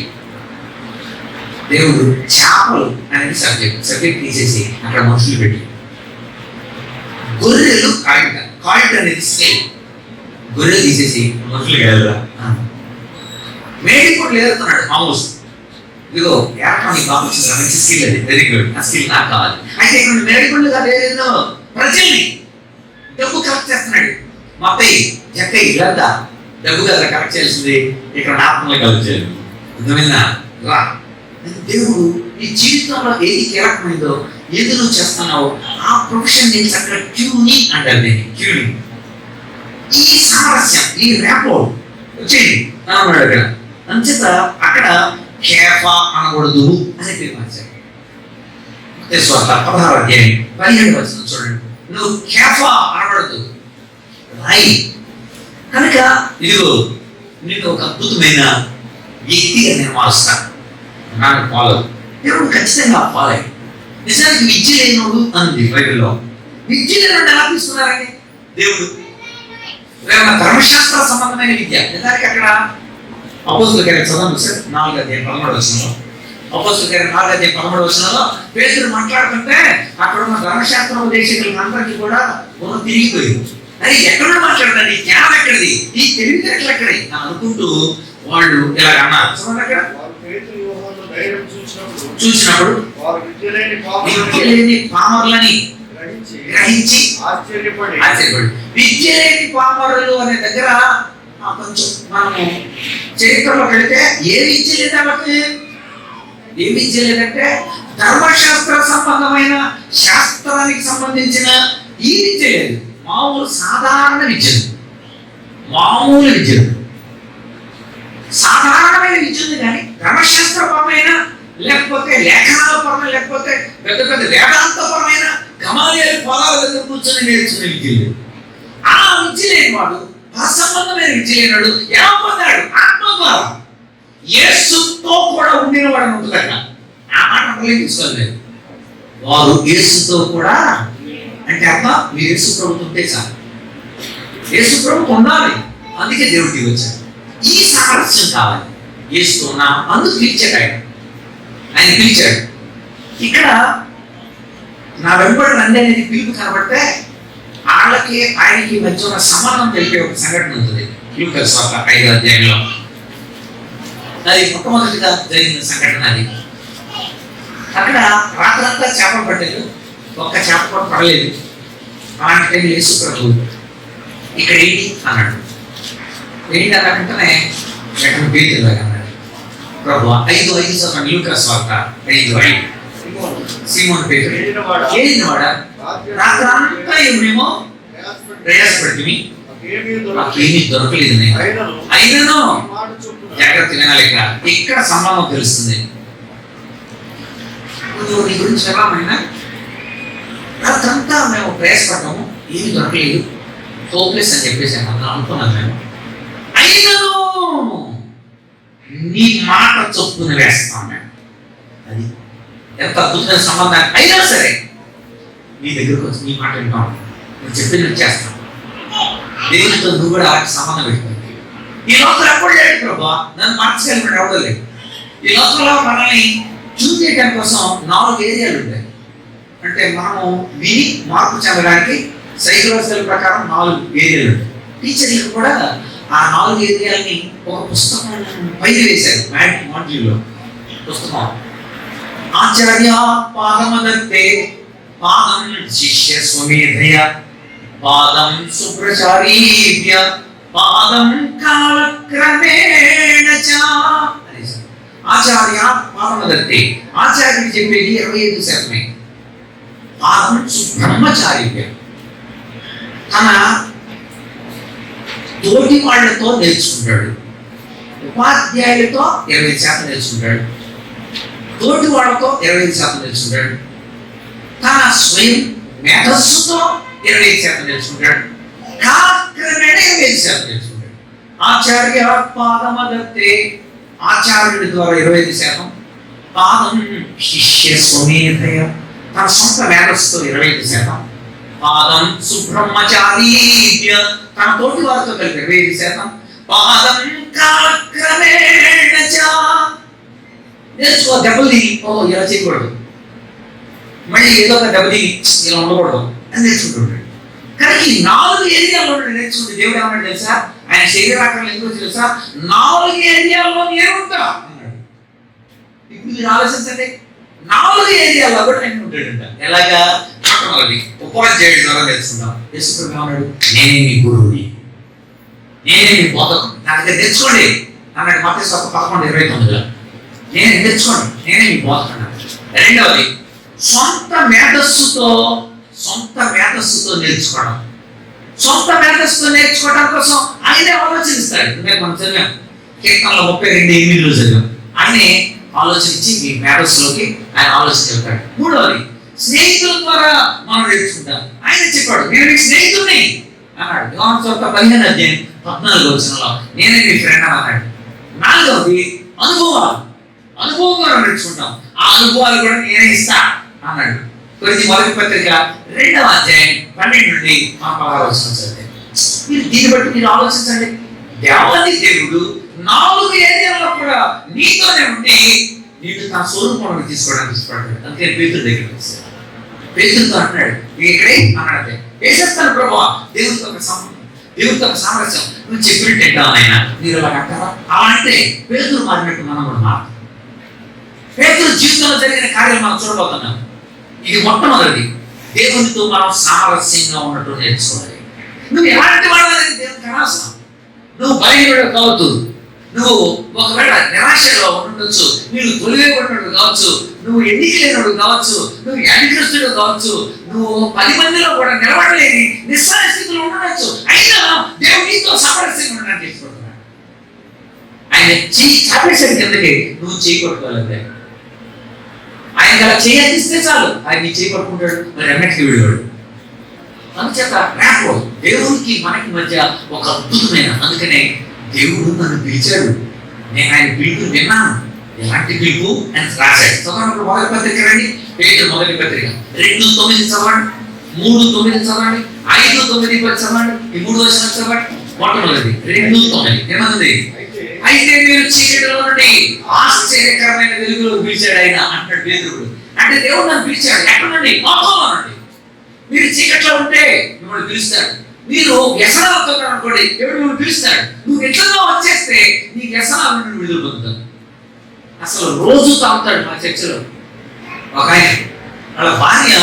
దేవుడు చేపలు అనేది సబ్జెక్ట్ తీసేసి అక్కడ మనుషులు పెట్టి, గొర్రెలు కాయిట్ అనేది స్కిల్, గొర్రెలు తీసేసి మనుషులు వెళ్ళరా. మేడి కూడా లేరుతున్నాడు ఆల్మోస్ట్. ఇదిగో ఎలక్ట్రానిక్ కాంపిటీషన్ మంచి స్కిల్, అది వెరీ గుడ్. ఆ స్కిల్ నాకు కావాలి. అయితే ఇక్కడ మేడిపళ్ళు కాదు, ప్రజల్ని డబ్బు కలెక్ట్ చేస్తున్నాడు. మత్తయి, జక్కయ్య ఇదంతా డబ్బు కదా కలెక్ట్ చేసింది, ఇక్కడ ఆత్మలో కలెక్ట్ చేయాలి. అర్థమైందా? రా. దేవుడు నీ జీవితంలో ఏది కీలకమైందో, ఏది నువ్వు చేస్తున్నావో ఆ ప్రొఫెషన్ నేను అక్కడ ట్యూనింగ్ అంటారు. నేను ట్యూనింగ్, ఈ సామరస్యం, ఈ ర్యాపో వచ్చేది అన్నాడు అక్కడ. అంచేత అక్కడ కేఫా అనకూడదు అని తీర్మానించాడు. 16వ అధ్యాయం 17వ వచనం చూడండి. నువ్వు కేఫా అనకూడదు, రాయి. కనుక ఇదిగో నిన్ను ఒక అద్భుతమైన వ్యక్తిగా నేను మారుస్తాను. నాకు ఫాలో, దేవుడు ఖచ్చితంగా ఫాలో. నిజానికి విద్య లేనోడు అంది బైబిల్లో. విద్య లేనోడు ఎలా తీసుకున్నారని దేవుడు ధర్మశాస్త్ర సంబంధమైన విద్య. నిజానికి అక్కడ అపోస్తలుల కార్యాలు చదవండి సార్, 4వ అధ్యాయం 13వ వచనంలో. అపోస్తలుల కార్యాలు 4వ అధ్యాయం 13వ వచనంలో పేతురు మాట్లాడుతుంటే అక్కడ ఉన్న ధర్మశాస్త్ర ఉపదేశకులందరికీ కూడా తిరిగిపోయింది. అది ఎక్కడ మాట్లాడుతుంది, ఈ జ్ఞానం ఎక్కడిది, ఈ తెలివితేటలు ఎక్కడి అని అనుకుంటూ వాళ్ళు ఇలా అన్నారు. అక్కడ చూసినప్పుడు విద్య లేని పామరులని గ్రహించి ఆశ్చర్యపడి, విద్య లేని పామరులు అనే దగ్గర కొంచెం మనము చరిత్రలో పెడితే ఏ విద్య లేదు వాళ్ళకి. ఏ విద్య లేదంటే ధర్మశాస్త్ర సంబంధమైన శాస్త్రానికి సంబంధించిన ఈ విద్య లేదు. మామూలు సాధారణ విద్యలు, మామూలు విద్యలు, సాధారణమైన రకాలైన విద్య ఉంది, కానీ ధర్మశాస్త్రపరమైన, లేకపోతే లేఖనాలపరమైన, లేకపోతే పెద్ద పెద్ద వేదాంతపరమైన గమాలియల్ పొలాల దగ్గర కూర్చొని నేర్చుకునే విద్య లేదు. ఆ విద్య లేనివాడు, ఆ సంబంధమైన విద్య లేనాడు ఎలా పొందాడు? ఆత్మ ద్వారా. యేసుతో కూడా ఉండినవాడు అని ఉంటుందట. ఆ మాట తీసుకోలేదు. వారు యేసుతో కూడా అంటే అర్థం, మీరు యేసు ప్రభుత్వం ఉంటే చాలు. యేసు ప్రభుత్వం ఉండాలి, అందుకే దేవుడికి వచ్చాడు. ఈ సామరస్యం కావాలి. యేసుతో ఉన్నాం, అందుకు పిలిచాడు ఆయన పిలిచాడు. ఇక్కడ నా వెంబడి రండి అనేది పిలుపు కాబట్టే వాళ్ళకి ఆయనకి మధ్య ఉన్న సంబంధం తెలిపే ఒక సంఘటన ఉంటుంది లూకా సువార్త 5వ అధ్యాయంలో. అది మొట్టమొదటిగా జరిగిన సంఘటన. అది అక్కడ రాత్రంతా చేపలు పట్టారు, ఒక్క చేప కూడా పడలేదు. అలాంటి టైం యేసు ప్రభు ఇక్కడ ఏంటి అన్నాడు. ఏంటి అన్నాడంటేనే వెంటనే పేతురులాగా అన్నాడు, ప్రభు 5:5 చదవండి, లూకా సువార్త 5:5. సీమోను పేతురు, ఏలినవాడా రాత్రంతా మేము ప్రయాసపడుతుంది, మాకేమీ దొరకలేదు, అయినను జాగ్రత్త వినాలి. ఇక్కడ సంబంధం తెలుస్తుంది. నీ గురించి ఎలా రాత్రంతా మేము ప్రయాసపడ్డాము, ఏమి దొరకలేదు, హోప్లెస్ అని చెప్పేసి అనుకున్నాను మేము. అయినను నీ మాట చొప్పున వేస్తాం మేము. అది ఎంత అద్భుతమైన సంబంధాన్ని. అయినా సరే నీ దగ్గరకు వచ్చి నీ మాట వింటాం, నువ్వు చెప్పినట్టు చేస్తాం. దేవునితో నువ్వు కూడా అలాంటి సంబంధం పెట్టుకోండి. ఈ లోపల ఎప్పుడు లేదు ప్రభా, నన్ను మార్చగలిగిన ఎవడో లేదు. ఈ లోపల మనల్ని చూసేయడం కోసం 4 ఏరియాలు ఉంటాయి. అంటే మనము విని మార్పు చెందడానికి సైకలాజికల్ ప్రకారం 4 ఏరియాలు ఉంటాయి. టీచర్లకు కూడా ఆ 4 ఏరియాలని ఒక పుస్తకం పైన వేశారు. మాడ్యూల్లో పుస్తకం. ఆచార్య పాదమదత్తే, పాదం శిష్య స్వమేధయ, పాదం సుప్రచారీభ్య, పాదం కాలక్రమేణ చ. ఆచార్య పాదమదత్తే, ఆచార్యుడు చెప్పేది 25%. పాదం బ్రహ్మచారీభ్య, తన తోటి వాళ్ళతో నేర్చుకుంటాడు. ఉపాధ్యాయులతో 25% నేర్చుకుంటాడు. తోటి వాళ్ళతో 25% నేర్చుకుంటాడు. తన స్వయం మేధస్సుతో 25% నేర్చుకుంటాడు. కాలక్రమేణ 25% నేర్చుకుంటాడు. ఆచార్య పాదమదత్తే, ఆచార్యుడి ద్వారా 25%. పాదం శిష్య స్వమేధయ, తన సొంత మేధస్సుతో 25%. పాదం సుబ్రహ్మచారీభ్య, తన తోటి వారితో కలిపి 25%. పాదం కాలక్రమేణ చ, నేర్చుకో. దెబ్బలు ఇలా చేయకూడదు, మళ్ళీ ఏదో ఒక దెబ్బ ఇలా ఉండకూడదు అని నేర్చుకుంటుంటాడు. కానీ ఈ 4 ఏరియాల్లో నేర్చుకుంటే దేవుడు ఏమన్నాడు తెలుసా? ఆయన శరీరాకారం ఎందుకు తెలుసా? 4 ఏరియాల్లో నేనుంటా అన్నాడు. ఇప్పుడు మీరు ఆలోచించండి, 4 ఏరియాల్లో కూడా నేను ఉంటాడంట. ఎలాగా? మొట్టమొదటి ఉపాధ్యాయుడి ద్వారా నేర్చుకుంటాం. యేసుప్రభువు ఏమన్నాడు? నేనే మీ గురువుని, నేనే మీ బోధకుడు, నా దగ్గర నేర్చుకోండి అన్నాడు. మత్తయి సువార్త 11:29. నేనే నేర్చుకోండి, నేనే మీ బోధకుడు. రెండవది సొంత మేధస్సుతో నేర్చుకోవడం. సొంత మేధస్సుతో నేర్చుకోవడం కోసం ఆయనే ఆలోచిస్తాడు. మనం చదివాం కీర్తనలో 32:8 చదివాం. ఆయనే ఆలోచించి మీ మేధస్సులోకి ఆయన ఆలోచన చెప్తాడు. మూడవది స్నేహితుల ద్వారా మనం నేర్చుకుంటాం. ఆయన చెప్పాడు, నేను మీ స్నేహితుడిని అన్నాడు. యోహాను సువార్త 15:14 నేనే మీ ఫ్రెండ్ అన్నాడు. నాలుగవది అనుభవం ద్వారా నేర్చుకుంటాం. ఆ అనుభవాలు కూడా నేనే ఇస్తా అన్నాడు. కొరింథీ మొదటి పత్రిక 2వ అధ్యాయం 12 నుండి 16 చదివాం. మీరు దీన్ని బట్టి మీరు ఆలోచించండి. దేవాది దేవుడు 4 ఏరియాల్లో కూడా నీతోనే ఉండి నీకు తన స్వరూపంలోకి తీసుకోవడానికి ఇష్టపడ్డాడు. అందుకే పేతురు దగ్గరికి వచ్చాడు. పేతురుతో అంటున్నాడు, ఇక్కడే అన్నాడు, వేసేస్తాను ప్రభా, దేవుడితో ఒక సామరస్యం, నువ్వు చెప్పినట్టు ఎంటావు ఆయన, మీరు అలా అంటారా? అలా అంటే పేతురు మారినట్టు మనం కూడా మారుతాం. పేతురు జీవితంలో జరిగిన కార్యాలు మనం చూడబోతున్నాం. ఇది మొట్టమొదటిది, దేవునితో మనం సామరస్యంగా ఉన్నట్టు నేర్చుకోవాలి. నువ్వు ఎలాంటి వాడాలని దేవునికి అనవసరం. నువ్వు బలహీనుడు కావద్దు, నువ్వు ఒకవేళ నిరాశలో ఉండొచ్చు, నువ్వు తొలివేయబడినట్టు కావచ్చు, నువ్వు ఎన్నిక లేనడు కావచ్చు, నువ్వు వ్యాధిగ్రస్తుడు కావచ్చు, నువ్వు 10 మందిలో కూడా నిలబడలేని నిస్సహాయ స్థితిలో ఉండవచ్చు. అయినా దేవుడు నీతో సామరస్యంగా ఉండడానికి ఇష్టపడుతున్నాడు. ఆయన చెయ్యి చాపేశాడు కిందకి, నువ్వు చేయి పట్టుకోవాలంటే. ఆయనకి అలా చేయిస్తే చాలు, ఆయన నీ చేయి పట్టుకుంటాడు, మరి అన్నిటికీ విడివాడు. అందుచేత ర్యాపో దేవునికి మనకి మధ్య ఒక అద్భుతమైన, అందుకనే దేవుడు నన్ను పిలిచాడు, నేను ఆయన పిలుపు విన్నాను. ఎలాంటి పిలుపు అని రాశాడు. చదవండి మొదటి పత్రిక రండి, పేరు మొదటి పత్రిక 2:9 చదవండి, 3:9 చదవండి, 5:9 చదవండి, ఈ 3 వచనాలు చదవండి. మొట్టమొదటి 2:9 ఏమన్నది? అయితే మీరు చీకటిలో నుండి ఆశ్చర్యకరమైన వెలుగులో పిలిచాడు ఆయన అంటాడు పేతురుడు. అంటే దేవుడు నన్ను పిలిచాడు ఎక్కడ నుండి? లోకంలో నుండి. మీరు చీకట్లో ఉంటే మిమ్మల్ని పిలుస్తాడు. మీరు వ్యసనాలతో అనుకోండి, దేవుడు మిమ్మల్ని పిలుస్తాడు. నువ్వు నిజంగా వచ్చేస్తే నీ వ్యసనాల నుండి విడుదల పొందుతావు. అసలు రోజు తాగుతాడు మా చర్చలో ఒక ఆయన, వాళ్ళ భార్య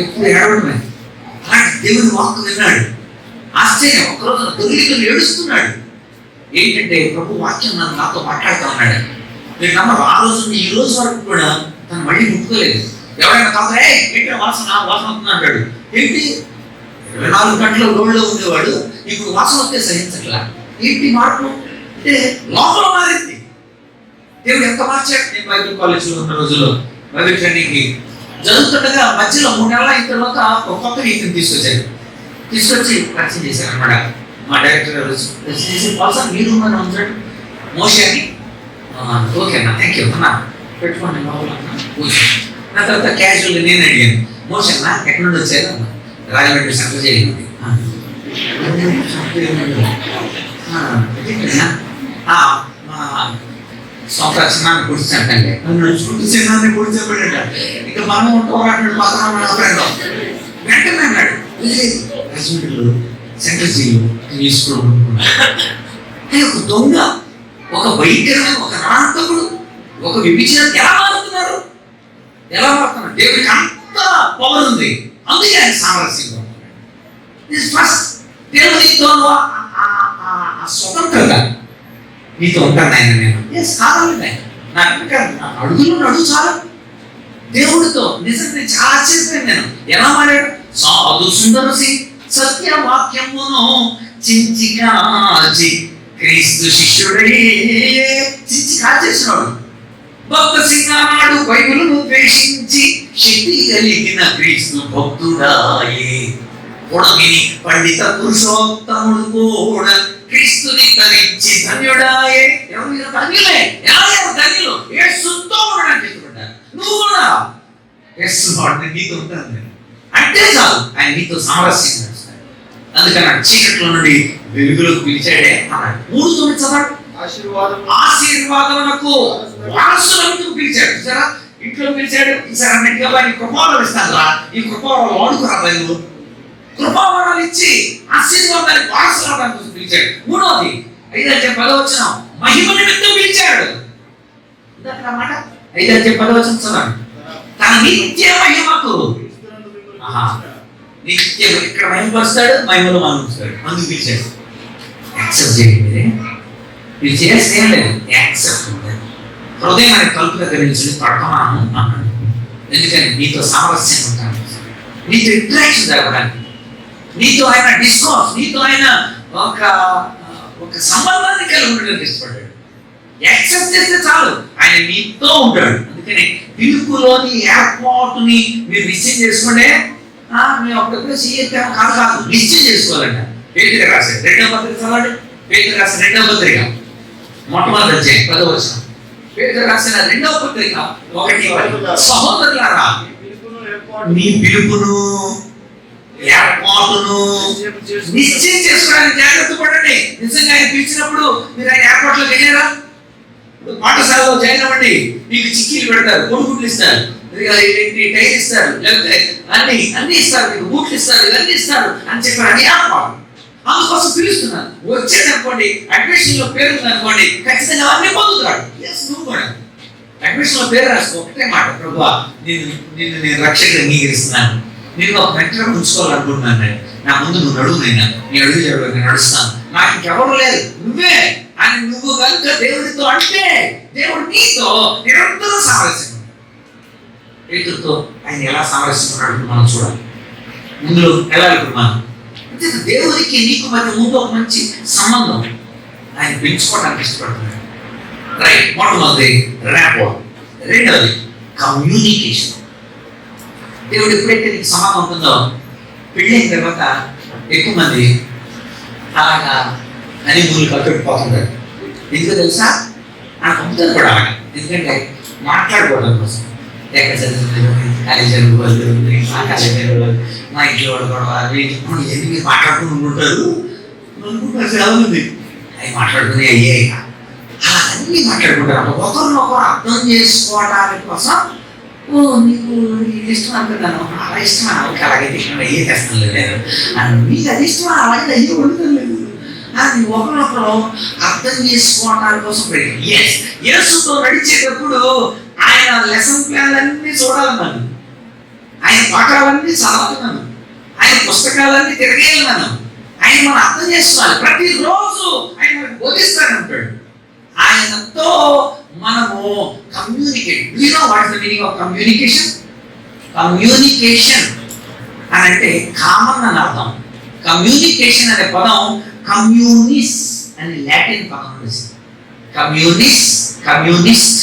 ఎప్పుడు ఏడవడమే. అలాంటి దేవుని వాక్కు విన్నాడు. ఆశ్చర్యం, ఒకరోజు దొరికి ఏడుస్తున్నాడు. ఏంటంటే ప్రభు వాక్యం నాతో మాట్లాడుతూ ఉన్నాడు. మీరు నమ్మరు, ఆ రోజు ఈ రోజు వరకు కూడా తను మళ్ళీ ముట్టుకోలేదు. ఎవరైనా తాగుతా ఏంటి వాసన అవుతుంది అంటాడు. ఏంటి 24 గంటల రోడ్లో ఉండేవాడు ఇప్పుడు వాసన వస్తే సహించట్లా. ఏంటి మార్పు అంటే లోపల మారింది. దేవుడు ఎంత మార్చాడు. నేను బైబిల్ కాలేజీలో ఉన్న రోజుల్లో బైబిల్ ట్రైనింగ్కి జరుగుతుండగా మధ్యలో 3 నెలల అయిన తర్వాత ఒక కొత్త వ్యక్తిని తీసుకొచ్చి పరిచయం చేశారు అనమాట. మా డైరెక్టర్ గారు చేసి మీరు ఉందని ఉంచాడు మోషే అని. ఓకేనా, థ్యాంక్ యూ అన్నా, పెట్టుకోండి లోపల కూర్చొని. నా తర్వాత క్యాజువల్గా నేను అడిగాను, మోషే అన్న ఎక్కడి నుండి వచ్చారు అన్న. రాజమండ్రి సెంటర్ చేయండి. సొంత చిన్నాన్ని కూర్చోండి, చిన్నాన్ని కూర్చోబెట్ట ఇక మనం పోరాడు మాత్రం వెంటనే అన్నాడు, రాజమండ్రిలో సెంటర్ జైలు తీసుకోవడం. ఒక దొంగ, ఒక భయంకరమైన, ఒక నాటకుడు, ఒక విభజన ఎలా మారుతున్నారు? దేవుడికి అంత పవర్ ఉంది. అందుకే ఆయన సామరస్యంగా ఫస్ట్ దేవునితో స్వతంత్రత నీతో ఉంటాను ఆయన. నేను కావాలి నా అడుగులో నడుగు చాలా దేవుడితో నిజంగా చాలా ఆశ్చర్యపోయాను నేను. ఎలా మారాడు? సాధు సుందరసి సత్యవాక్యమును చించి కాచి క్రీస్తు శిష్యుడై చించి కాచేసినాడు. భక్త సింగాడు బైబిలును ద్వేషించి శక్తి కలిగిన క్రీస్తు భక్తుడాయే. పొడమిని పండిత పురుషోత్తముడు కూడా క్రీస్తుని ధరించి ధన్యుడాయే. ఎవరు ధన్యులే? ఎవరు ధన్యులు? యేసుతో ఉండడానికి ఇష్టపడ్డారు. నువ్వు కూడా యేసు నీతో ఉంటాను అంటే చాలు, ఆయన నీతో సామరస్యంగా నడుస్తాడు. అందుకని చీకట్లో నుండి వెలుగులోకి పిలిచాడే అన్నాడు. 3:9 చదవండి. ఆశీర్వాదమునకు వారసులకు పిలిచాడు. చూసారా, ఇంట్లో పిలిచాడు. ఈసారి అన్నిటిగా నీ కృపావరాలు ఇస్తాను, ఈ కృపావరాలు వాడుకురా బయలు. కృపావరాలు ఇచ్చి ఆశీర్వాదానికి వారసులు అవడానికి పిలిచాడు. 3వది 5:10 మహిమ నిమిత్తం పిలిచాడు. మాట 5:10 చదవండి. తన నిత్య మహిమకు నిత్యం ఇక్కడ మహిమపరుస్తాడు, మహిమలో మహిమపరుస్తాడు. అందుకు పిలిచాడు. యాక్సెప్ట్ చేయండి. ఇది చేస్తే ఏం లేదు, యాక్సెప్ట్ ఉంటుంది. హృదయం అనే తలుపు దగ్గర నుంచి పడతాను అన్నాడు. ఎందుకని నీతో సామరస్యం ఉంటాను, నీతో ఇంటరాక్షన్ జరగడానికి, నీతో ఆయన డిస్కోర్స్, నీతో ఆయన ఒక సంబంధాన్ని కలిగి ఉండడానికి ఇష్టపడ్డాడు. యాక్సెప్ట్ చేస్తే చాలు, ఆయన నీతో ఉంటాడు. అందుకని పిలుపులోని ఏర్పాటుని మీరు నిశ్చయం చేసుకుంటే మేము అప్పుడప్పుడు సీఎం కాదు నిశ్చయం చేసుకోవాలంట. పేతురు రాశాడు 2వ పత్రిక చదవండి. పేతురు రాసిన 2వ పత్రిక మొట్టమొదటి అధ్యాయం 10వ వచనం. పేతురు రాసిన 2వ పత్రిక 1:10. సహోదరులారా, నీ పిలుపును ఏర్పాటును నిశ్చయం చేసుకోవడానికి జాగ్రత్త పడండి. నిజంగా ఆయన పిలిచినప్పుడు మీరు ఆయన ఏర్పాట్లు వెళ్ళారా? పాఠశాలలో జాయిన్ అవ్వండి, మీకు చిక్కీలు పెడతారు, కొడుకుట్లు ఇస్తారు, టైర్ ఇస్తారు, లేకపోతే అన్ని ఇస్తారు, మీకు బూట్లు ఇస్తారు, ఇవన్నీ ఇస్తారు అని చెప్పారు. అది ఏర్పాటు. అందుకోసం పిలుస్తున్నాను. వచ్చేది అనుకోండి, అడ్మిషన్ లో పేరు ఉంది అనుకోండి, ఖచ్చితంగా అవన్నీ పొందుతాడు. నువ్వు కూడా అడ్మిషన్ లో పేరు రాసుకో. ఒకటే మాట, ప్రభువా నిన్ను నేను రక్షకుడు అంగీకరిస్తున్నాను, నేను ఒక మెంటర్ ఉంచుకోవాలనుకుంటున్నాను, నా ముందు నువ్వు నడువు, నీ అడుగు జరగదు, నేను నడుస్తాను, నాకు ఇంకెవరు లేదు, నువ్వే అని నువ్వు కనుక దేవుడితో అంటే దేవుడు నీతో నిరంతరం సామరస్యం. పేతురుతో ఆయన ఎలా సామరస్యం ఉన్నాడు మనం చూడాలి. ముందులో ఎలా ఇప్పుడు మనం దేవుడికి నీకు మధ్య ముందు ఒక మంచి సంబంధం. ఆయన పెంచుకోవడానికి ఇష్టపడుతున్నాడు. రైట్, మొట్టమొదటి ర్యాపో, రెండవది కమ్యూనికేషన్. దేవుడు ఎప్పుడైతే నీకు సమానం ఉంటుందో, పెళ్ళైన తర్వాత ఎక్కువ మంది అలాగా హనీమూన్లు కట్టుకుపోతుంటారు. ఎందుకు తెలుసా? నాకు అమ్ముతుంది కూడా అలాగా. ఎందుకంటే మాట్లాడుకోవడం కోసం. ఎక్కడ చదువుతుంది, కాలేజీ చదువుకోవాలి, మా కాలేజీ చదువుకోవాలి, మా ఇంట్లో వాడు గొడవ, ఎందుకు మాట్లాడుకుంటుంటారు చదువుంది. అవి మాట్లాడుకుని అయ్యాయి అలా అన్నీ మాట్లాడుకుంటారు. ఒకరినొకరు అర్థం చేసుకోవడానికి కోసం, ఓ నీకు ఇష్టం అనుకుంటాను, అలా ఇష్టమా, అలాగైతే ఇష్టం అయ్యే చేస్తాను లేదు, మీకు అది ఇష్టమా, అలాగే అయ్యే వండుతాను లేదు. అది ఒకరినొకరు అర్థం చేసుకోవడానికి కోసం. యేసుతో నడిచేటప్పుడు ఆయన లెసన్ ప్లాన్లన్నీ చూడాలన్నాను, ఆయన పాఠాలన్నీ చదవాలన్నాను, ఆయన పుస్తకాలన్నీ తిరగేయాలన్నాను. ఆయన మనం అర్థం చేసుకోవాలి. ప్రతిరోజు ఆయన మనకు బోధిస్తానంటాడు. ఆయనతో మనము communicate. Do you know what is the meaning of communication? Communication అని అంటే కామన్ అని అర్థం. కమ్యూనికేషన్ అనే పదం కమ్యూనిస్ అని లాటిన్ పదం నుండి వచ్చింది. కమ్యూనిస్, కమ్యూనిస్ట్,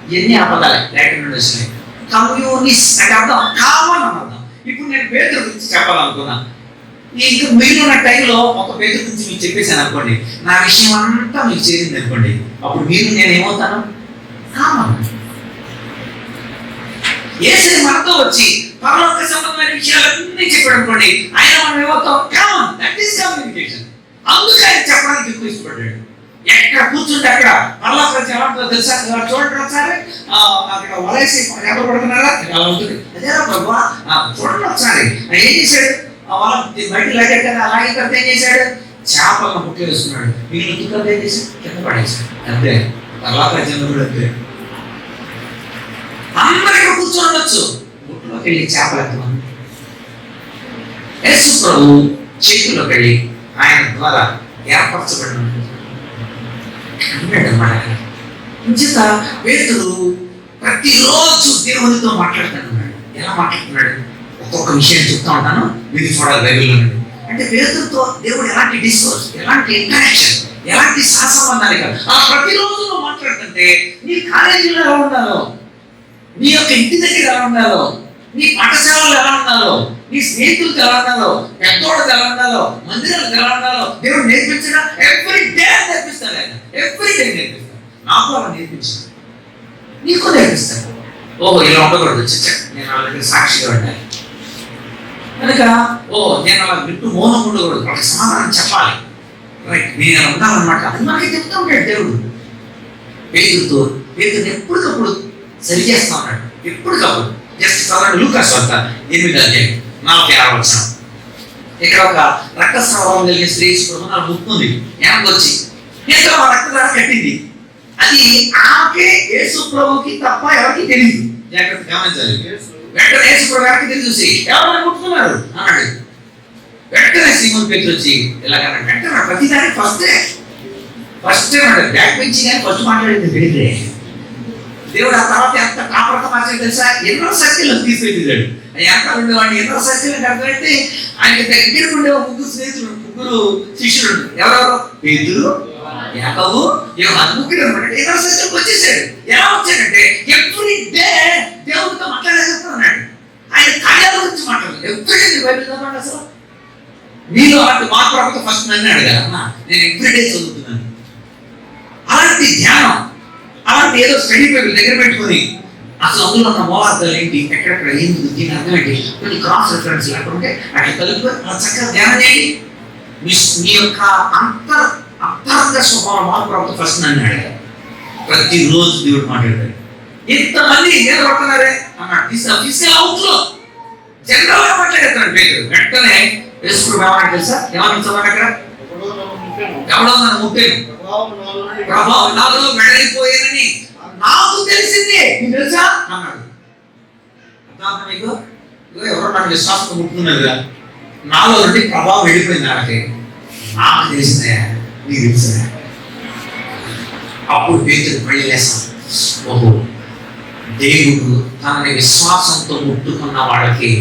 ఇవన్నీ ఆ పదాలే లాటిన్ నుండి వచ్చినాయి. కమ్యూనిస్ అంటే అర్థం కామన్ అని అర్థం. ఇప్పుడు నేను పేతురు గురించి చెప్పాలనుకున్నాను. ఇంకా మిగిలిన టైంలో ఒక పేతురు గురించి మీకు చెప్పేశాను అనుకోండి, నా విషయం అంతా మీకు చేరింది అనుకోండి, అప్పుడు మీరు నేను ఏమవుతాను? కామన్. యేసు మనతో వచ్చి పరలోక సంబంధమైన విషయాలన్నీ చెప్పాడు అనుకోండి, ఆయన మనం ఏమవుతాం? కామన్. That is communication. అందుకే ఆయన చెప్పడానికి ఎక్కువ ఇష్టపడ్డాడు. ఎక్కడ కూర్చుంటే అక్కడ పరలోక రాజ్యం ఎలా ఉంటుందో తెలుసా? చూడండి ఒకసారి, అక్కడ వలేసి ఎవరు పడుతున్నారా ఎలా ఉంటుంది, అదేనా ప్రభా చూడండి ఒకసారి. ఏం చేశాడు? బయట లాగేట అలాగే కడితే ఏం చేశాడు? చేపలను పుట్టి వేసుకున్నాడు. వీళ్ళు దుఃఖం ఏం చేశాడు? కింద పడేశాడు. అంతే. పరలోక రాజ్యంలో కూడా అంతే. అందరికీ కూర్చొని ఉండొచ్చు, గుట్టులోకి వెళ్ళి చేపలు ఎత్తమని యేసు ప్రభు చేతుల్లోకి వెళ్ళి ఆయన ద్వారా ఏర్పరచబడిన అంటాడు అన్నమాట. ఇంచేత పేతురు ప్రతిరోజు దేవునితో మాట్లాడుతున్నాడు. ఎలా మాట్లాడుతున్నాడు? ఒక్కొక్క విషయం చెప్తా ఉంటాను, మీరు చూడాలి బైబిల్లో. అంటే పేతురుతో దేవుడు ఎలాంటి డిస్కోర్స్, ఎలాంటి ఇంటరాక్షన్, ఎలాంటి సహసంబంధాలు కాదు. ఆ ప్రతిరోజు నువ్వు మాట్లాడుతుంటే నీ కాలేజీలో ఎలా ఉండాలో, నీ యొక్క ఇంటి దగ్గర ఎలా ఉండాలో, నీ పాఠశాలలో ఎలా ఉండాలో, నీ స్నేహితులకు ఎలా ఉండాలో, పెద్దోళ్ళకి ఎలా ఉండాలో, మందిరాలకు ఎలా ఉండాలో దేవుడు నేర్పించడం ఎవ్రీ డే నేర్పిస్తాడు. ఆయన ఎవ్రీ డే నేర్పిస్తాడు. నాకు అలా నేర్పించాడు, నీకు నేర్పిస్తాడు. ఓహో ఇలా ఉండకూడదు, నేను వాళ్ళ దగ్గర సాక్షిగా ఉండాలి కనుక, ఓ నేను అలా విట్టు మౌనం ఉండకూడదు, వాళ్ళకి సమాధానం చెప్పాలి. రైట్, నేను అలా ఉండాలన్నమాట. అది మనకి చెప్తా ఉంటాడు దేవుడు. పేతురుతో పేతురు ఎప్పటికప్పుడు సరి చేస్తా ఉన్నాడు. ఎప్పటికప్పుడు జస్ట్ చదవండి లూకాసు వార్త 8:46. ఇక్కడ ఒక రక్తస్రావం కలిగిన స్త్రీ ముక్కుంది, వెనక్కి వచ్చి ఎంతో రక్తదానం కట్టింది. అది ఆమెకే యేసు ప్రభుకి తప్ప ఎవరికి తెలియదు. జాగ్రత్త గమనించాలి. వెంటనే యేసు ప్రభు వెనక్కి చూసి ఎవరైనా ముట్టుకున్నారు అన్నాడు. వెంటనే సీమోను పేతురు వచ్చి ఇలాగన్నాడు. వెంటనే ప్రతిదానికి ఫస్ట్ అన్నాడు. బ్యాక్ పెంచి కానీ ఫస్ట్ మాట్లాడింది పెడితే దేవుడు ఆ తర్వాత ఎంత కాపరక మార్చాడు తెలుసా? ఎన్నో సర్కిల్ తీసుకెళ్ళాడు. ఎంత ఉండేవాడిని ఎన్నో సర్కిల్ అంటే ఆయన దగ్గర ఉండే ముగ్గురు స్నేహితులు, ముగ్గురు శిష్యులు. ఎవరెవరు? పేతురు, యాకోబు, యోహాను, ముగ్గురు అనమాట. ఎన్నో సర్కిల్కి వచ్చేసాడు. ఎలా వచ్చాడంటే ఎవ్రీ డే దేవుడితో మాట్లాడేస్తున్నాడు. ఆయన కార్యాల గురించి మాట్లాడదు. ఎవ్రీ డే బైబిల్ చదవండి. అసలు నీలో అలాంటి మార్పు రాకపోతే ఫస్ట్ నన్ను అడగాలి. నేను ఎవ్రీ డే చదువుతున్నాను. అలాంటి ధ్యానం, అలాంటి ఏదో స్టడీ పేపర్ దగ్గర పెట్టుకుని అసలు అందులో ఉన్న మూలార్థాలు ఏంటి, ఎక్కడెక్కడ ఏంటి, దీని అర్థం ఏంటి, కొన్ని క్రాస్ రిఫరెన్స్ లేకుంటే అట్లా కలుపుకొని అలా చక్కగా ధ్యానం చేయండి. మీ యొక్క అంతరంగ స్వభావం మార్పు రాకపోతే ఫస్ట్ నన్ను అడగాలి. ప్రతిరోజు దేవుడు మాట్లాడతాడు. ఇంతమంది నిలబడుతున్నారే అన్నాడు. ఫిజికల్ అవుట్ లో జనరల్ గా మాట్లాడేస్తాడు పేరు. వెంటనే యేసు ఏమన్నా తెలుసా? ఏమన్నా చదవండి అక్కడ. ఎవడో నన్ను ముట్టాను, ప్రభావం నాలో వెడలిపోయానని నాకు తెలిసిందే, నీకు తెలుసా అన్నాడు. అర్థం మీకు? ఎవరో నాకు విశ్వాసం ముట్టుకున్నారుగా, నాలో నుండి ప్రభావం వెళ్ళిపోయింది. నాకు తెలిసిందే, నీకు తెలిసిందే. అప్పుడు పేతురు మళ్ళీ లేస్తాను. ఓహో, దేవుడు తనని విశ్వాసంతో ముట్టుకున్న వాళ్ళకి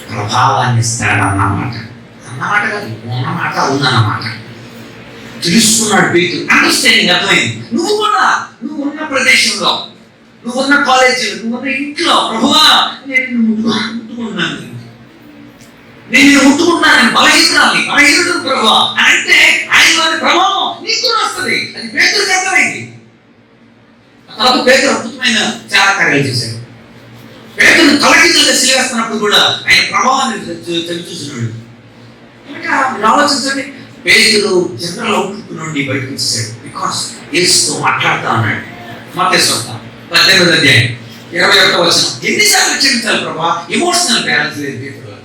ప్రభావాన్ని ఇస్తాడన్నమాట. అన్నమాట కాదు, ఉన్నమాట ఉందన్నమాట. తెలుసుకున్నాడు పేతురు. అండర్స్టాండింగ్ అర్థమైంది. నువ్వు కూడా నువ్వు ఉన్న ప్రదేశంలో, నువ్వు ఉన్న కాలేజీలో, నువ్వు ఉన్న ఇంట్లో, ప్రభువా నేను ముట్టుకుంటున్నాను, నేను ముట్టుకుంటున్నాను, బలహీనుడు ప్రభువా అంటే ఆయనలోని ప్రభావం నీకు కూడా వస్తుంది. అది పేతురుకి అర్థమైంది. తర్వాత పేతురు అద్భుతమైన చాలా కార్యాలు చేశాడు. పేతురు తలకిందులుగా సిలివేస్తున్నప్పుడు కూడా ఆయన ప్రభావాన్ని చూస్తున్నాడు. ఆలోచించండి, పేతురు జనరల్ అవుట్లుక్ నుండి బయటకు వచ్చేసాడు. బికాస్ యేసుతో మాట్లాడుతా ఉన్నాడు. మత్తయి 18వ అధ్యాయం 21వ వచనం. ఎన్నిసార్లు క్షమించాలి ప్రభా? ఎమోషనల్ బ్యాలెన్స్ లేదు పేతురులో.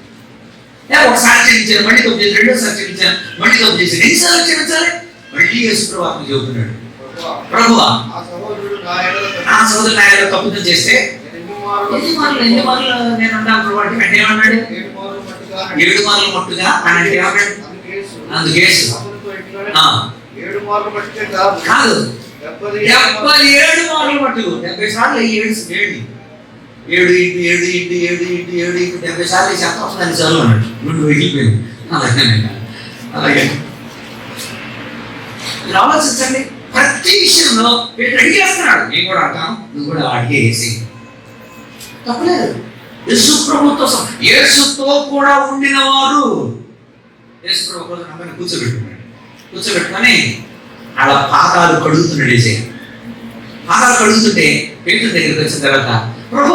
ఒకసారి క్షమించాను, మళ్ళీ తప్పు చేసి, రెండోసారి క్షమించాను, మళ్ళీ తప్పు చేసి, ఎన్నిసార్లు క్షమించాలి? మళ్ళీ యేసు ప్రభు చెబుతున్నాడు, ప్రభువా ఆ సహోదరుడు నా ఎడల తప్పు చేస్తే ఎన్ని మార్లు నేను అంటాను ప్రభు అంటే ఏమన్నాడు? 7 మార్లు మట్టుగా అని అంటే ఏమన్నాడు? అందుకేసు కాదు, 77 మార్లు మట్టుకు. 70 సార్లు 70 సార్లు చెప్పాల్సిందని చదువు అన్నట్టు రెండు వెళ్ళిపోయింది. అలాగే ఆలోచించండి, ప్రతి విషయంలో వీళ్ళు అడిగేస్తున్నాడు. నేను కూడా అంటాను, నువ్వు కూడా అడిగేసి తప్పలేదు. యేసు ప్రభుతో యేసుతో కూడా ఉండిన వారు యేసు ప్రభు కోసం అందరిని కూర్చోబెట్టుకొని అలా పాదాలు కడుగుతున్నాడు. వేసే పాదాలు కడుగుతుంటే పేతురు దగ్గరికి వచ్చిన తర్వాత, ప్రభు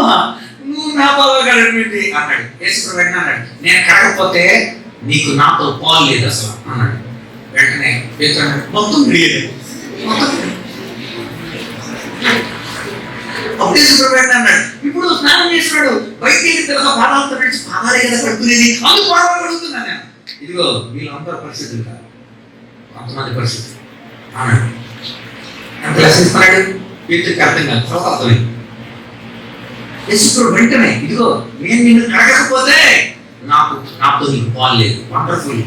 నువ్వు నా పాదాలు కడగండి అన్నాడు. యేసు ప్రభు వెంటనే అన్నాడు, నేను కడగకపోతే నీకు నాతో పాలు లేదు అసలు అన్నాడు. వెంటనే పేతురు అన్నాడు, మొత్తం లేదు. అన్నాడు, ఇప్పుడు స్నానం చేస్తున్నాడు, బయటికి వెళ్ళిన తర్వాత పాదాలతో నడిచి పాదాలే కదా కడుక్కునేది, అందుకు పాదాలు కడుగుతున్నాను నేను. ఇదిగో వీళ్ళందరూ పరిస్థితులు కాదు, కొంతమంది పరిస్థితులు అన్నాడు. ఎంత లెసిస్తున్నాడు పేతురుకి అర్థం కాదు. తర్వాత అర్థమైంది. యేసుప్రభు వెంటనే, ఇదిగో నేను నిన్ను కడగకపోతే నాతో నీకు పాలు లేదు. వండర్ఫుల్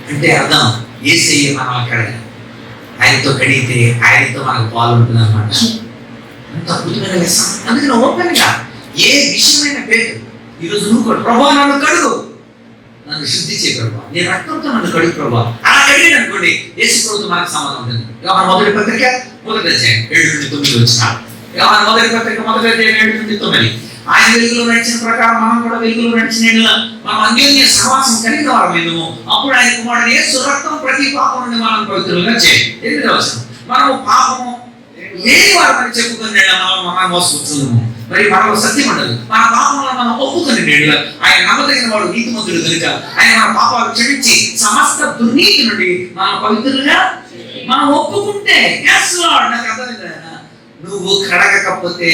అంటే అర్థం యేసయ్య మనం కడగాలి, ఆయనతో కడిగితే ఆయనతో మనకు పాలు ఉంటుంది అన్నమాట. అంత అద్భుతమైన లెసన్. అందుకని ఓపెన్గా ఏ విషయమైన పేరు ఈరోజు నువ్వు కూడా, ప్రభా నన్ను కడుగు, నన్ను శుద్ధి చేయ ప్రభా, నీ రక్తంతో నన్ను కడుగు ప్రభా, అలా కడిగాడు అనుకోండి, యేసు ప్రభుతో మనకు సంబంధం ఉంటుంది. యోహాను మొదటి పత్రిక 1వ అధ్యాయం 7-9 వచనాలు. యోహాను మొదటి పత్రిక 1వ అధ్యాయం 7-9. ఆయన వెలుగులో నడిచిన ప్రకారం మనం కూడా వెలుగులో నడిచిన మనం అన్యోన్య సహవాసం కలిగిన వారమేమో, అప్పుడు ఆయన కుమారుడు యేసు రక్తం ప్రతి పాపం నుండి మనం పవిత్రులుగా చేయండి. 8వ వచనం. మనము పాపము లేని వారమని చెప్పుకుని మనం మోసపుచ్చున్నాము, మరి మనలో సత్యం ఉండదు. మన పాపంలో మనం ఒప్పుకొని నేడు ఆయన నమ్మదగిన వాడు, నీతిమంతుడు కనుక ఆయన మన పాపాలు క్షమించి సమస్త దుర్నీతి నుండి మనం పవిత్రులుగా మనం ఒప్పుకుంటే, నాకు అర్థమైంది, నువ్వు కడగకపోతే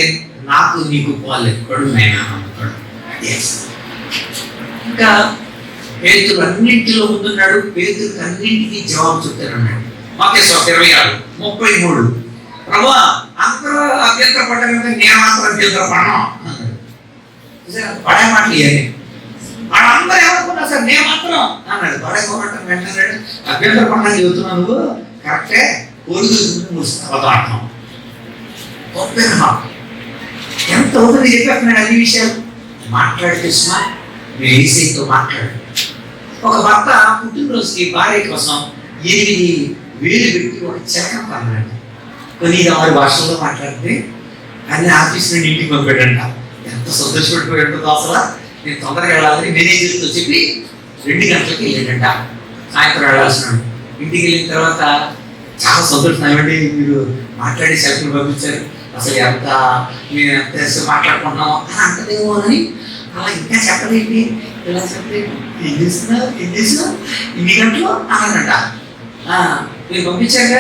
నాకు నీకు పాలు కడుగునైనా ఇంకా పేతురు అన్నింటిలో ముందున్నాడు. పేతురుకి అన్నింటికి జవాబు చెప్తానన్నాడు. మత్తయి 26:33. ప్రభువా అందరూ అభ్యంతర పడ్డారు, నేను మాత్రం అభ్యంతర పడను అన్నాడు. పడే మాటలు ఇవన్నీ. వాళ్ళందరూ ఏమనుకున్నా సార్, నేను మాత్రం అన్నాడు. పడేకోమంటాం వెంటనే అభ్యంతర పడడానికి చెబుతున్నావు, నువ్వు కరెక్టే, కోరుకు ముస్తాతో అంటాం. ఎంత అవుతుంది చెప్పేస్తున్నాడు అన్ని విషయాలు. మాట్లాడితే సుమా మీరు ఏసీతో మాట్లాడు. ఒక భర్త పుట్టినరోజుకి భార్య కోసం 8,000 పెట్టి ఒక చిలకం పన్నాడు. కొన్ని 6 భాషల్లో మాట్లాడితే అన్ని ఆఫీస్ నుండి ఇంటికి పంపాడంట. ఎంత సంతోషపడిపోయి ఉంటుందో అసలు. నేను తొందరగా వెళ్ళాలని మేనేజర్తో చెప్పి 2 గంటలకి వెళ్ళాడంట. సాయంత్రం వెళ్ళాల్సినాడు. ఇంటికి వెళ్ళిన తర్వాత చాలా సంతోషం, మీరు మాట్లాడి సెల్ఫీలు పంపించారు, అసలు ఎంత మేము ఎంత మాట్లాడుకుంటున్నామో అని అంటదేమో అని అలా ఇంకా చెప్పలేండి, ఇలా చెప్పలేదు, ఏం చేస్తున్నావు ఇన్ని గంటలు అన్నాడంట. మీరు పంపించాక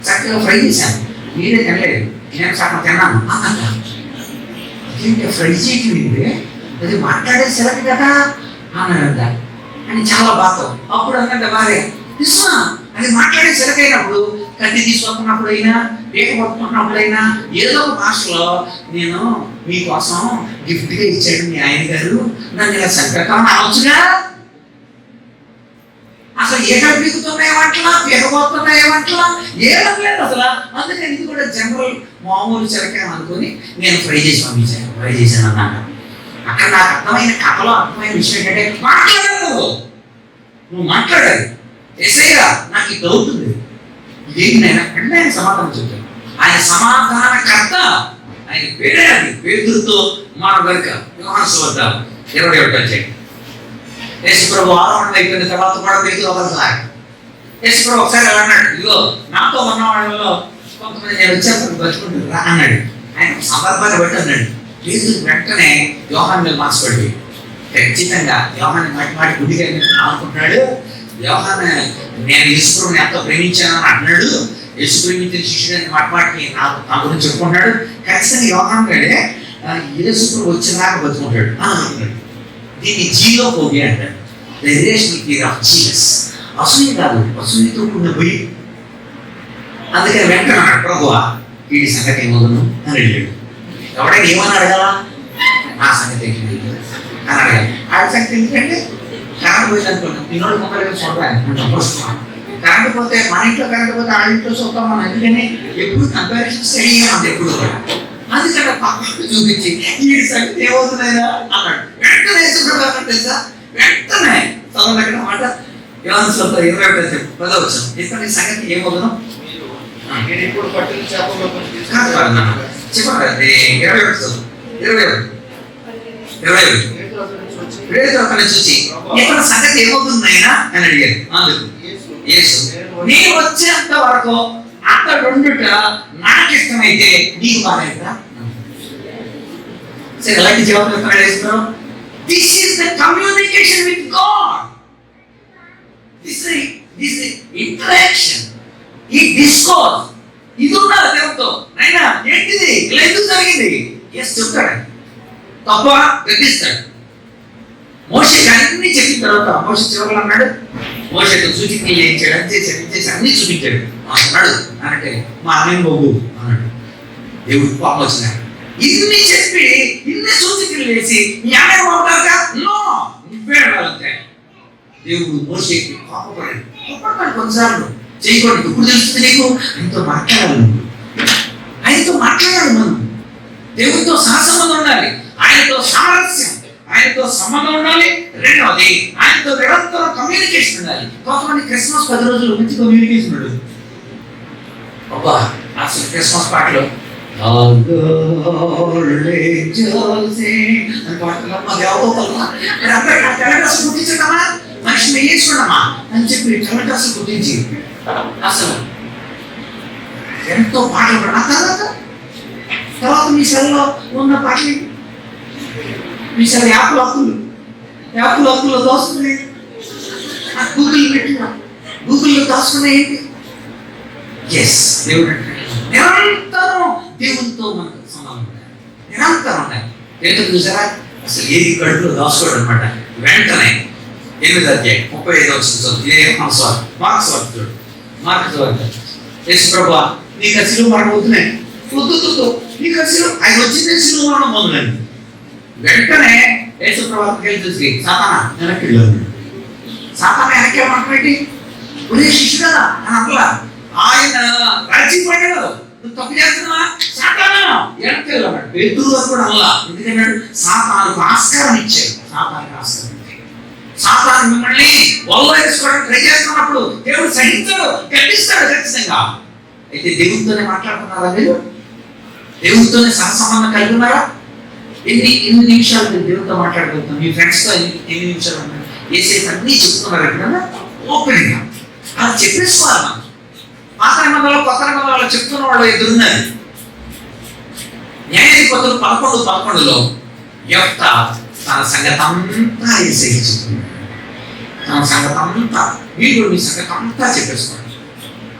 చక్కగా ఫ్రై చేశాను, మీరే తినలేదు, నేను సగం తిన్నాను అన్నట. అదేంటి ఫ్రై చేయట్లేదు, అది మాట్లాడే సెలవు కదా అన్నాడంట. అని చాలా బాధ. అప్పుడు అన్నట్ట భార్య, నిజమా అది మాట్లాడే సెలకైనప్పుడు, కత్తి తీసుకొస్తున్నప్పుడైనా, పీక పట్టుకున్నప్పుడైనా ఏదో ఒక భాషలో నేను మీకోసం గిఫ్ట్గా ఇచ్చాడు మీ ఆయన గారు, నన్ను ఇలా సంకటం అనవచ్చుగా. అసలు ఏకలు పీకుతున్నాయేమంటలా, పీకపోతున్నాయేమంటలా, ఏమలేదు అసలు. అందుకని ఇది కూడా జనరల్ మామూలు చిలక అనుకుని నేను ఫ్రై చేశాను అన్నాక. అక్కడ నాకు అర్థమైన కథలో అర్థమైన విషయం ఏంటంటే, మాట్లాడలేదు, నువ్వు మాట్లాడాలి. ఎస్ఐగా నాకు ఈ డౌట్ ఉంది, ఏంటైనా అంటే ఆయన సమాధానం చెప్తాడు. ఆయన సమాధానకర్త, ఆయన పేరే అది. పేతురుతో మన గనుక యోహాను సువార్త 21వ అధ్యాయం. యేసుప్రభు ఆరోహణ అయిపోయిన తర్వాత కూడా పేతురు ఒకసారి యేసుప్రభు ఒకసారి ఎలా అన్నాడు, ఇదిగో నాతో ఉన్న వాళ్ళలో కొంతమంది నేను వచ్చాను బతుకుంటున్నా అన్నాడు. ఆయన సందర్భాన్ని బట్టి అన్నాడు. పేతురు వెంటనే యోహాను మీద మనసు పడి ఖచ్చితంగా యోహాన్ని మాటి గుడిగా అనుకుంటున్నాడు. యోహాను నేను యేసుప్రభుని ఎంతో ప్రేమించానని అన్నాడు. యేసు ప్రేమించిన శిష్యుడు మాటికి నా గురించి చెప్పుకుంటాడు. ఖచ్చితంగా యోహాను గడే యేసుప్రభు వచ్చినాక బతుకుంటాడు అని అనుకున్నాడు. దీన్ని జీలో పోగి అంటాడు. The relational period of Jesus. అసూయ కాదు, అసూయతో కూడిన పోయి. అందుకని వెంటనే అన్నాడు, ప్రభువా వీడి సంగతి ఏమవును అని అడిగాడు. ఎవడైనా ఏమని అడగాల? నా సంగతి ఏంటి అని అడగాలి. ఆడ సంగతి ఎందుకంటే కరెంట్ పోయింది అనుకున్నాం, నిన్నోడు మొక్కలు చూడాలి. కరెంట్ పోతే మన ఇంట్లో కరెంట్ పోతే ఆ ఇంట్లో చూద్దాం మనం. ఎందుకని ఎప్పుడు కంపారిజన్ స్టడీ అన్నది ఎప్పుడు కూడా. అందుకని పక్కకు చూపించి ఈ సంగతి ఏమవుతున్నాయినా అన్నాడు. వెంటనే తెలుసా, వెంటనే చదవదగిన మాట యోహాను సువార్త 21వ అధ్యాయం 10వ వచనం. ఇక్కడ ఈ సంగతి ఏమవుతున్నా నేను ఇప్పుడు పట్టిన చేపల్లో చెప్పండి. 21 చూసి ఇక్కడ సంగతి ఏమవుతుందైనా అని అడిగారు. అందుకు యేసు, నేను వచ్చేంత వరకు అక్కడ ఉండుట నాకు ఇష్టమైతే నీకు బాగా. సరే, ఎలాంటి జవాబు చెప్తున్నాడు Yesu? This is the communication with God. This is interaction, ఈ డిస్కోర్స్. ఇది ఉన్నది దేవుడితో. అయినా ఏంటిది, ఇలా ఎందుకు జరిగింది? ఎస్ చెప్తాడు, తప్ప గద్దిస్తాడు. మోషేకి అన్ని చెప్పిన తర్వాత మోషే చివరిలో అన్నాడు, మోషేతో సూచికలు చేయించాడు, అది చేశాడు, అన్ని చూపించాడు. అన్నాడు అంటే మా అన్నయ్య బాబు అన్నాడు. దేవుడు పాపం వచ్చినాడు. ఇన్ని చెప్పి ఇన్ని సూచికలు వేసి మీ అన్నయ్య బాబుగా నో నువ్వే అడగాలంటే దేవుడు మోషేకి పాపపడాడు. పాపపడ్డాడు కొన్నిసార్లు. చేయకూడదు. ఇప్పుడు తెలుస్తుంది నీకు, ఆయనతో మాట్లాడాలి. ఆయనతో మాట్లాడాలి. మనం దేవుడితో సహసంబంధం ఉండాలి, ఆయనతో సామరస్యం, ఆయనతో సంబంధం ఉండాలి. రెండవది ఆయనతో నిరంతరం కమ్యూనికేషన్ ఉండాలి. కొంతమంది క్రిస్మస్ 10 రోజులు మంచి కమ్యూనికేషన్ ఉండదు. అబ్బా అసలు క్రిస్మస్ పాటలు కుట్టించడమా, మనిషిని వేయించుకోవడమా అని చెప్పి తెల్ల డ్రెస్సులు కుట్టించి అసలు ఎంతో పాటలు పడ. తర్వాత మీ సెల్లో ఉన్న పాటలు, మీ సెల్ యాప్ల హక్కుల్లో దోసుకుని గూగుల్ పెట్టిన గూగుల్లో దోసుకునే ఏంటి? ఎస్, దేవుడు నిరంతరం దేవునితో మనకు సంబంధం ఉండాలి, నిరంతరం ఉండాలి. ఏంటో చూసారా, అసలు ఏది కడుపులో దాచుకోవడం అనమాట. వెంటనే 8వ అధ్యాయం 35వ వచనం. ఇదే మార్కు సువార్త చూడు. మార్కు సువార్త, యేసు ప్రభువా నీకు ఆ శిలువ మరణం అవుతున్నాయి, వద్దు నీకు ఆ శిలువ, ఆయన వచ్చిందే శిలువ మరణం మొదలైంది. వెంటనే యేసు ప్రభువుకి వెళ్ళి చూసి సాతానా వెనక్కి వెళ్ళాడు. సాతానా వెనక్కి ఏమంటారేంటి, ఒరే శిష్యుడా అని అట్లా ఆయన రాజీపడ్డాడు. నువ్వు తప్పు చేస్తున్నావా సాతానా వెనక్కి వెళ్ళాడు. పేతురు అని కూడా అలా. ఎందుకన్నాడు, సాతానుకు ఆస్కారం ఇచ్చాడు. సాతానికి ఆస్కారం సాతాను మిమ్మల్ని వల్ల వేసుకోవడానికి ట్రై చేస్తున్నప్పుడు దేవుడు సహించాడు, గట్టిస్తాడు ఖచ్చితంగా. అయితే దేవుడితోనే మాట్లాడుతున్నారా మీరు? దేవుడితోనే సహసంబంధం కలిగి ఉన్నారా? ఎన్ని నిమిషాలు మీరు దేవుడితో మాట్లాడగలుగుతాం? మీ ఫ్రెండ్స్తో ఎన్ని నిమిషాలు ఉన్నారు? ఏసేసి అన్నీ చెప్తున్నారు ఎక్కడన్నా ఓపెన్గా అది చెప్పేసుకోవాలి. మనం పాత నిబంధనలో కొత్త నిబంధనలో చెప్తున్న వాళ్ళు ఎదురున్నారు. న్యాయాధిపతులు 11:11లో యెఫ్తా తన సంగతి అంతా ఏసేకి చెప్తున్నాడు. తన సంగతి అంతా, మీరు కూడా మీ సంగతి అంతా చెప్పేసుకోండి.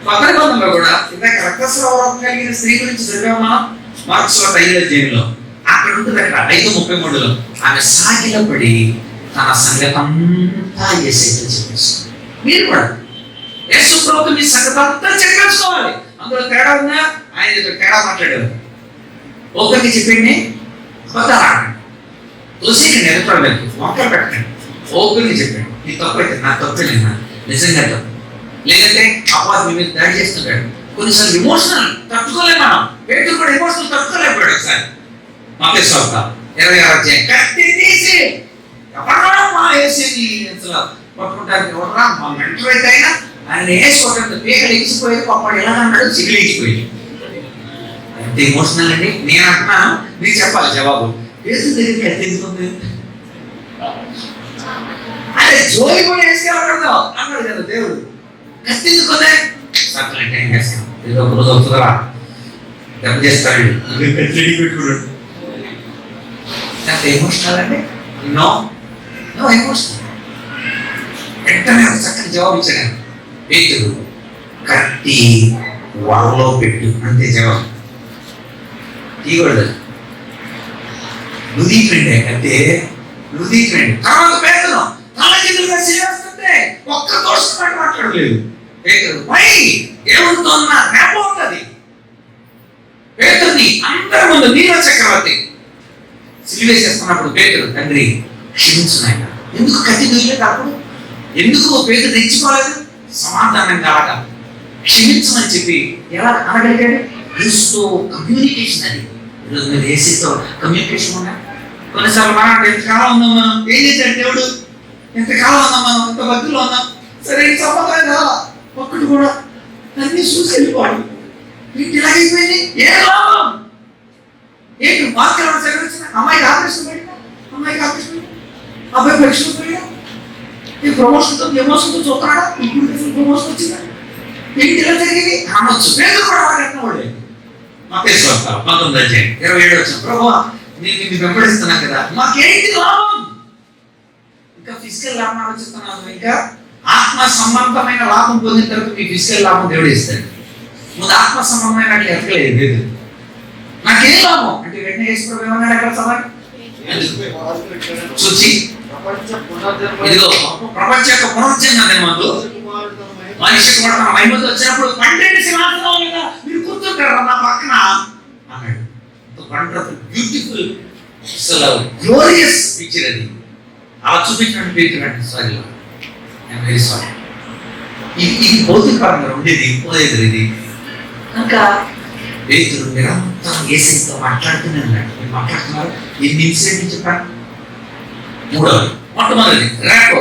కొత్త నిబంధనలో కూడా ఇందాక రక్తస్రావం కలిగిన స్త్రీ గురించి చదివామా? మార్కు సువార్త 5వ అధ్యాయంలో అక్కడ ఉంటుంది. అక్కడ 5:33లో ఆమె సాగిలపడి తన సంగతి అంతా ఏసేకి చెప్పేసుకోండి. మీరు కూడా యేసు ప్రభువుతో మీ సంగతి అంతా చెప్పేసుకోవాలి. అందులో తేడా ఉందా? ఆయన తేడా మాట్లాడారు. ఒకరికి చెప్పండి, అబద్ధాలు తోసేకండి, ఎదుర్కోవడానికి మొక్కలు పెట్టండి. ఓపెన్గా చెప్పండి, నీ తప్పు అయితే నా తప్పు లేదా, నిజంగా తప్పు. లేదంటే అపవాది మీ మీద దాడి చేస్తుంటాడు. కొన్నిసార్లు ఎమోషనల్ తట్టుకోలేము మనం. పేతురు కూడా ఎమోషనల్ తట్టుకోలేకపోయాడు. ఒకసారి మత్తయి సువార్త 26వ అధ్యాయం కత్తి తీసి ఎవరన్నా మా యేసుని అసలు పట్టుకుంటానికి ఎవరన్నా మా మెంటర్ అయితే అయినా ఆయన వేసుకోవడం పేకలు ఎగిసిపోయేది, పాపడు ఎలా అన్నాడు, సిగ్గులు ఎగిసిపోయింది. ఎంత ఎమోషనల్ అండి. నేను అంటున్నాను, మీరు చెప్పాలి జవాబు. పేతురు దగ్గరికి ఎంత ఎందుకుంది? అదే జోలి కూడా వేసుకెళ్ళకూడదు అన్నాడు కదా దేవుడు. కత్తి ఎందుకుందే? సర్లెంట్ ఏం చేస్తాం, ఏదో ఒక రోజు అవుతుందా దెబ్బ చేస్తాడు, కత్తి పెట్టుకున్నాడు. ఎంత ఎమోషనల్ అండి. No no emotional. వెంటనే చక్కని జవాబు ఇచ్చాడు పేతురు, కత్తి వరలో పెట్టు, అంతే జవాబు. తీయకూడదు. నువ్వు తీయండి కత్తి, నువ్వు తీయండి. తర్వాత పేతురు తల కిందగా చేస్తుంటే ఒక్క దోషం మాట్లాడలేదు పేతురు. పై దేవుడితో ఉన్న రేప ఉంటుంది. పేతురుని అందరి ముందు నీల చక్రవర్తి సిలివేసేస్తున్నప్పుడు పేతురు, తండ్రి క్షమించు నాయన. ఎందుకు కత్తి దూయలేదు అప్పుడు? ఎందుకు పేతురు తెచ్చుకోలేదు? సమాధానం కాక క్షమించమని చెప్పి ఎలా అనగలిగాడు? యేసుతో కమ్యూనికేషన్. అది ఈరోజు మీరు యేసుతో కమ్యూనికేషన్ ఉన్నా. కొన్నిసార్లు మనం ఎంతకాలం ఉన్నాం, మనం ఏం చేశాడు దేవుడు? ఎంతకాలం ఉన్నాం మనం, ఎంత భక్తిలో ఉన్నాం, సరే సమాధానం కావాలా ఒక్కటి కూడా అన్ని చూసి వెళ్ళిపోవాలి. వీటి ఇలాగైపోయింది, ఏ లాభం ఏంటి? వాక్యం చదివించిన అమ్మాయికి ఆపరేషన్ పడినా, అమ్మాయికి ఆపరేషన్ పడినా, అబ్బాయి పరీక్షలు పోయినా, ఈ ప్రమోషన్తో ఎమోషన్తో చూస్తున్నాడా, ఇప్పుడు ప్రమోషన్ వచ్చిందా, ఏంటి ఇలా జరిగింది అనొచ్చు. పేదలు కూడా వాడు మత్తయి సువార్త 19:27 వచ్చిన, ప్రభువా నేను నిన్ను వెంబడిస్తున్నాను కదా, మాకేంటి లాభం? ఇంకా ఫిజికల్ లాభం ఆలోచిస్తున్నాను, ఇంకా ఆత్మ సంబంధమైన లాభం పొందిన తర్వాత మీ ఫిజికల్ లాభం దేవుడు ఇస్తాడు. ముందు ఆత్మ సంబంధమైన అట్లా ఎక్కలేదు లేదు. నాకేం లాభం అంటే వెంటనే వేసుకోవడం ఏమన్నాడు అక్కడ సవాల్ చూచి, ఇదిగో ప్రపంచ యొక్క పునరుజ్జన్మమందు మనిషి కూడా తన మహిమతో వచ్చినప్పుడు 12 సింహాసనాల మీద మీరు కూర్చుంటారు నా పక్కన అన్నాడు. వండర్ఫుల్, బ్యూటిఫుల్, అసలు గ్లోరియస్ పిక్చర్ అది. అలా చూపించినట్టు పేతురు సారీ, ఐఎమ్ వెరీ సారీ. ఇది భౌతికపరంగా ఉండేది, పోయేది ఇది. కనుక పేతురు నిరంతరం యేసుతో మాట్లాడుతూనే ఉన్నాడు. మీరు మాట్లాడుతున్నారు. ఎన్ని ఇన్సిడెంట్ చెప్పాను? మూడవది, మొట్టమొదటి రేపో,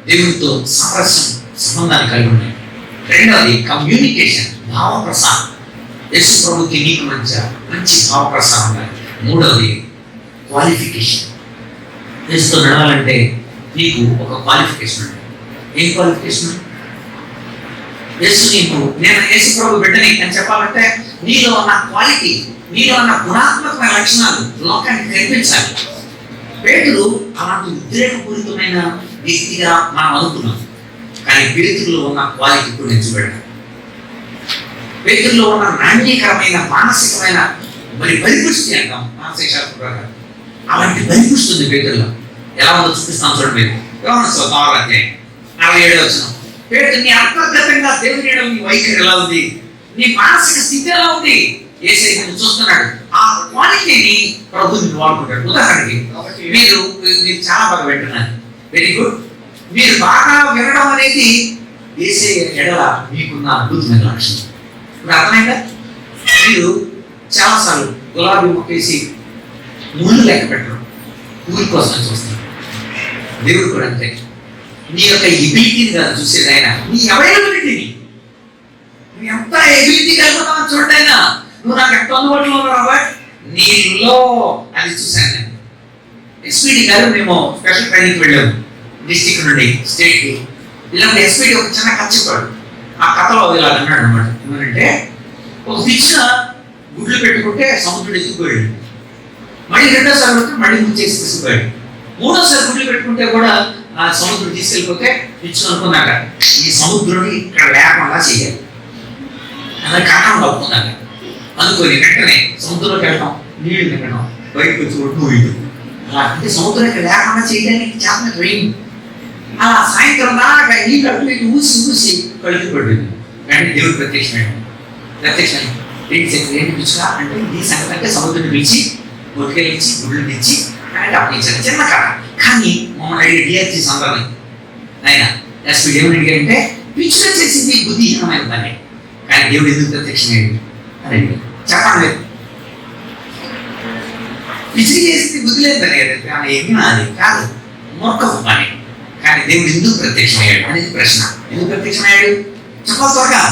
దేవుడితో సామరస్యం, సంబంధాన్ని కలిగి ఉన్నాయి. రెండవది కమ్యూనికేషన్, భావ ప్రసారం. యేసు ప్రభుకి నీకు మంచి భావ ప్రసారం ఉండాలి. మూడవది క్వాలిఫికేషన్. యేసుతో నడవాలంటే నీకు ఒక క్వాలిఫికేషన్ ఉండాలి. ఏం క్వాలిఫికేషన్? యేసు నీకు, నేను యేసు ప్రభు బిడ్డని అని చెప్పాలంటే నీలో ఉన్న క్వాలిటీ, నీలో ఉన్న గుణాత్మకమైన లక్షణాలు లోకానికి కనిపించాలి. పేతురు అలాంటి ఉద్రేకపూరితమైన వ్యక్తిగా మనం అనుకున్నాం, కానీ పేతురులో ఉన్న క్వాలిటీ కూడా ఎంచబడ్డాడు. పేతురులో ఉన్న నాణ్యకరమైన మానసికమైన పరిపుష్టి అంటాం మానసిక శాస్త్ర ప్రకారం. అలాంటి పరిపుష్టి ఉంది పేతురులో. ఎలా ఉందో చూపిస్తాను చూడండి. మీరు యోహాను సువార్త 6:47 పేతురు, నీ అంతర్గతంగా దేవుని యేడల నీ వైఖరి ఎలా ఉంది, నీ మానసిక స్థితి ఎలా ఉంది, యేసయ్య నిన్ను చూస్తున్నాడు. ఆ క్వాలిటీని ప్రభుని వాడుకుంటాడు. ఉదాహరణకి మీరు చాలా బాగా వింటున్నారు, వెరీ గుడ్. మీరు బాగా వినడం అనేది యేసయ్య ఎడల మీకున్న అద్భుతమైన లక్షణం. ఇప్పుడు అర్థమైందా? మీరు చాలాసార్లు గులాబీ మొక్కేసి ముళ్ళు లెక్క పెట్టడం, ఊరి కోసం చూస్తారు. దేవుడు కూడా అంతే. నీ యొక్క ఎబిలిటీని కాదు చూసేది ఆయన, నీ అవైలబిలిటీని. నువ్వు ఎంత ఎబిలిటీ కలుగుతావు చూడండి ఆయన. నువ్వు నాకు ఎంత అందుబాటులో ఉన్నావు నీలో అది చూశాను నేను. ఎస్పీడి గారు మేము స్పెషల్ ట్రైనింగ్ వెళ్ళాము డిస్టిక్ నుండి స్టేట్కి. ఇలాంటి ఎస్పీడి ఒక చిన్న కథ చెప్పాడు. ఆ కథలో ఇలా అన్నాడు అనమాట. ఏమంటే ఒక పిచ్చిన గుడ్లు పెట్టుకుంటే సముద్రుడు ఎత్తుకుపోయాడు. మళ్ళీ రెండోసారి వస్తే మళ్ళీ ముంచేసి తీసుకుపోయాడు. మూడోసారి గుడ్లు పెట్టుకుంటే కూడా ఆ సముద్రుడు తీసుకెళ్ళిపోతే పిచ్చును అనుకున్నాక ఈ సముద్రుడిని ఇక్కడ లేకుండా చేయాలి అలా కారణం కలుపుకున్నాక అనుకోని వెంటనే సముద్రంలోకి వెళ్ళడం, నీళ్లు తినడం, బయటకు వచ్చి ఒడ్డు ఇటు అలా అంటే సముద్రం ఇక్కడ లేకుండా చేయడానికి చాలా ట్రైన్. అలా సాయంత్రం దాకా నీళ్ళు అటు ఇటు ఊసి ఊసి కడుపు పడింది. వెంటనే దేవుడు ప్రత్యక్షం ఏంటి పిచ్చుగా అంటే ఈ సంగతి అంటే సముద్రం పిలిచి ఒట్టుకెళ్ళి ఇచ్చి గుడ్లు తెచ్చి అంటే అప్పించాను. చిన్న కథ, కానీ మమ్మల్ని అడిగే డిఆర్జీ సందర్భం ఆయన ఎస్పీ దేవుడు అడిగాడంటే పిచ్చుగా చేసింది బుద్ధిహీనమైన పని, కానీ దేవుడు ఎందుకు ప్రత్యక్షమయ్యాడు అని చెప్పండి. పిచ్చి చేసింది బుద్ధి లేదు పని కదా, ఆమె ఎగిన అది కాదు, మూర్ఖపు పని, కానీ దేవుడు ఎందుకు ప్రత్యక్షమయ్యాడు అనేది ప్రశ్న. ఎందుకు ప్రత్యక్షమయ్యాడు? చెప్పాలి త్వరగా.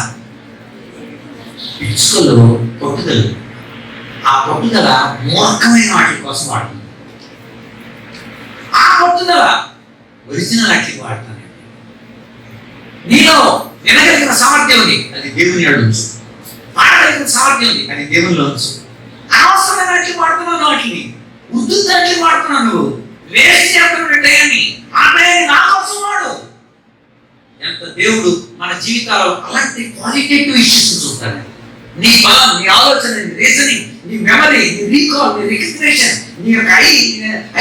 ఇసుకలో పట్టుదల, ఆ పట్టుదల మూర్ఖమైన వాటి కోసం వాడుతుంది. ఆ పట్టుదల ఒరిజినల్ వాటికి వాడుతాను. నీలో వినగలిగిన సామర్థ్యం ఉంది, అది దేవుని ఏడు ఉంచు. పాడగలిగిన సామర్థ్యం ఉంది, అది దేవునిలో ఉంచు. అనవసరమైన వాటికి వాడుతున్నావు, వాటిని ఉద్దు దాంట్లో వాడుతున్నావు. నువ్వు వేస్ట్ చేస్తున్న టయాన్ని, ఆ టయాన్ని నా కోసం వాడు. ఎంత దేవుడు మన జీవితాల్లో అలాంటి క్వాలిటేటివ్ ఇష్యూస్ చూస్తాడు. నీ బలం, నీ ఆలోచన, నీ రీజనింగ్, నీ మెమరీ, నీ రీకాల్, నీ రికగ్నిషన్, నీ యొక్క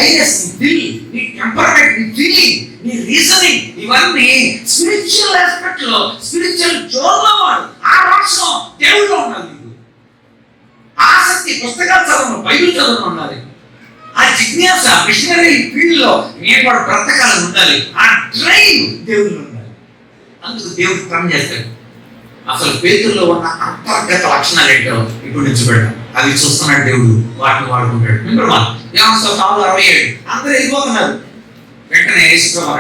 ఐనెస్, నీ విల్, నీ టెంపర్మెంట్, నీ ఫీలింగ్, నీ రీజనింగ్, ఇవన్నీ స్పిరిచువల్ ఆస్పెక్ట్ లో, స్పిరిచువల్ జోన్ లో వాడు. ఆ రాష్ట్రం దేవుడిలో ఉండాలి. నీకు ఆసక్తి పుస్తకాలు చదవడం, బైబిల్ చదవడం ఉండాలి. ఆ జిజ్ఞాస మిషనరీ ఫీల్డ్ లో నేను కూడా బ్రతకాలని ఉండాలి. ఆ డ్రైవ్ దేవుడిలో ఉండాలి. అందుకు దేవుడు పని చేస్తాడు. అసలు పేతుల్లో ఉన్న అంతర్గత లక్షణాలు ఏంటో ఇప్పుడు నుంచి పెడతాం. అవి చూస్తున్నాడు దేవుడు, వాటిని వాడుకుంటాడు. నెంబర్ 1 అందరూ వెళ్ళిపోతున్నారు. వెంటనే యేసుప్రభు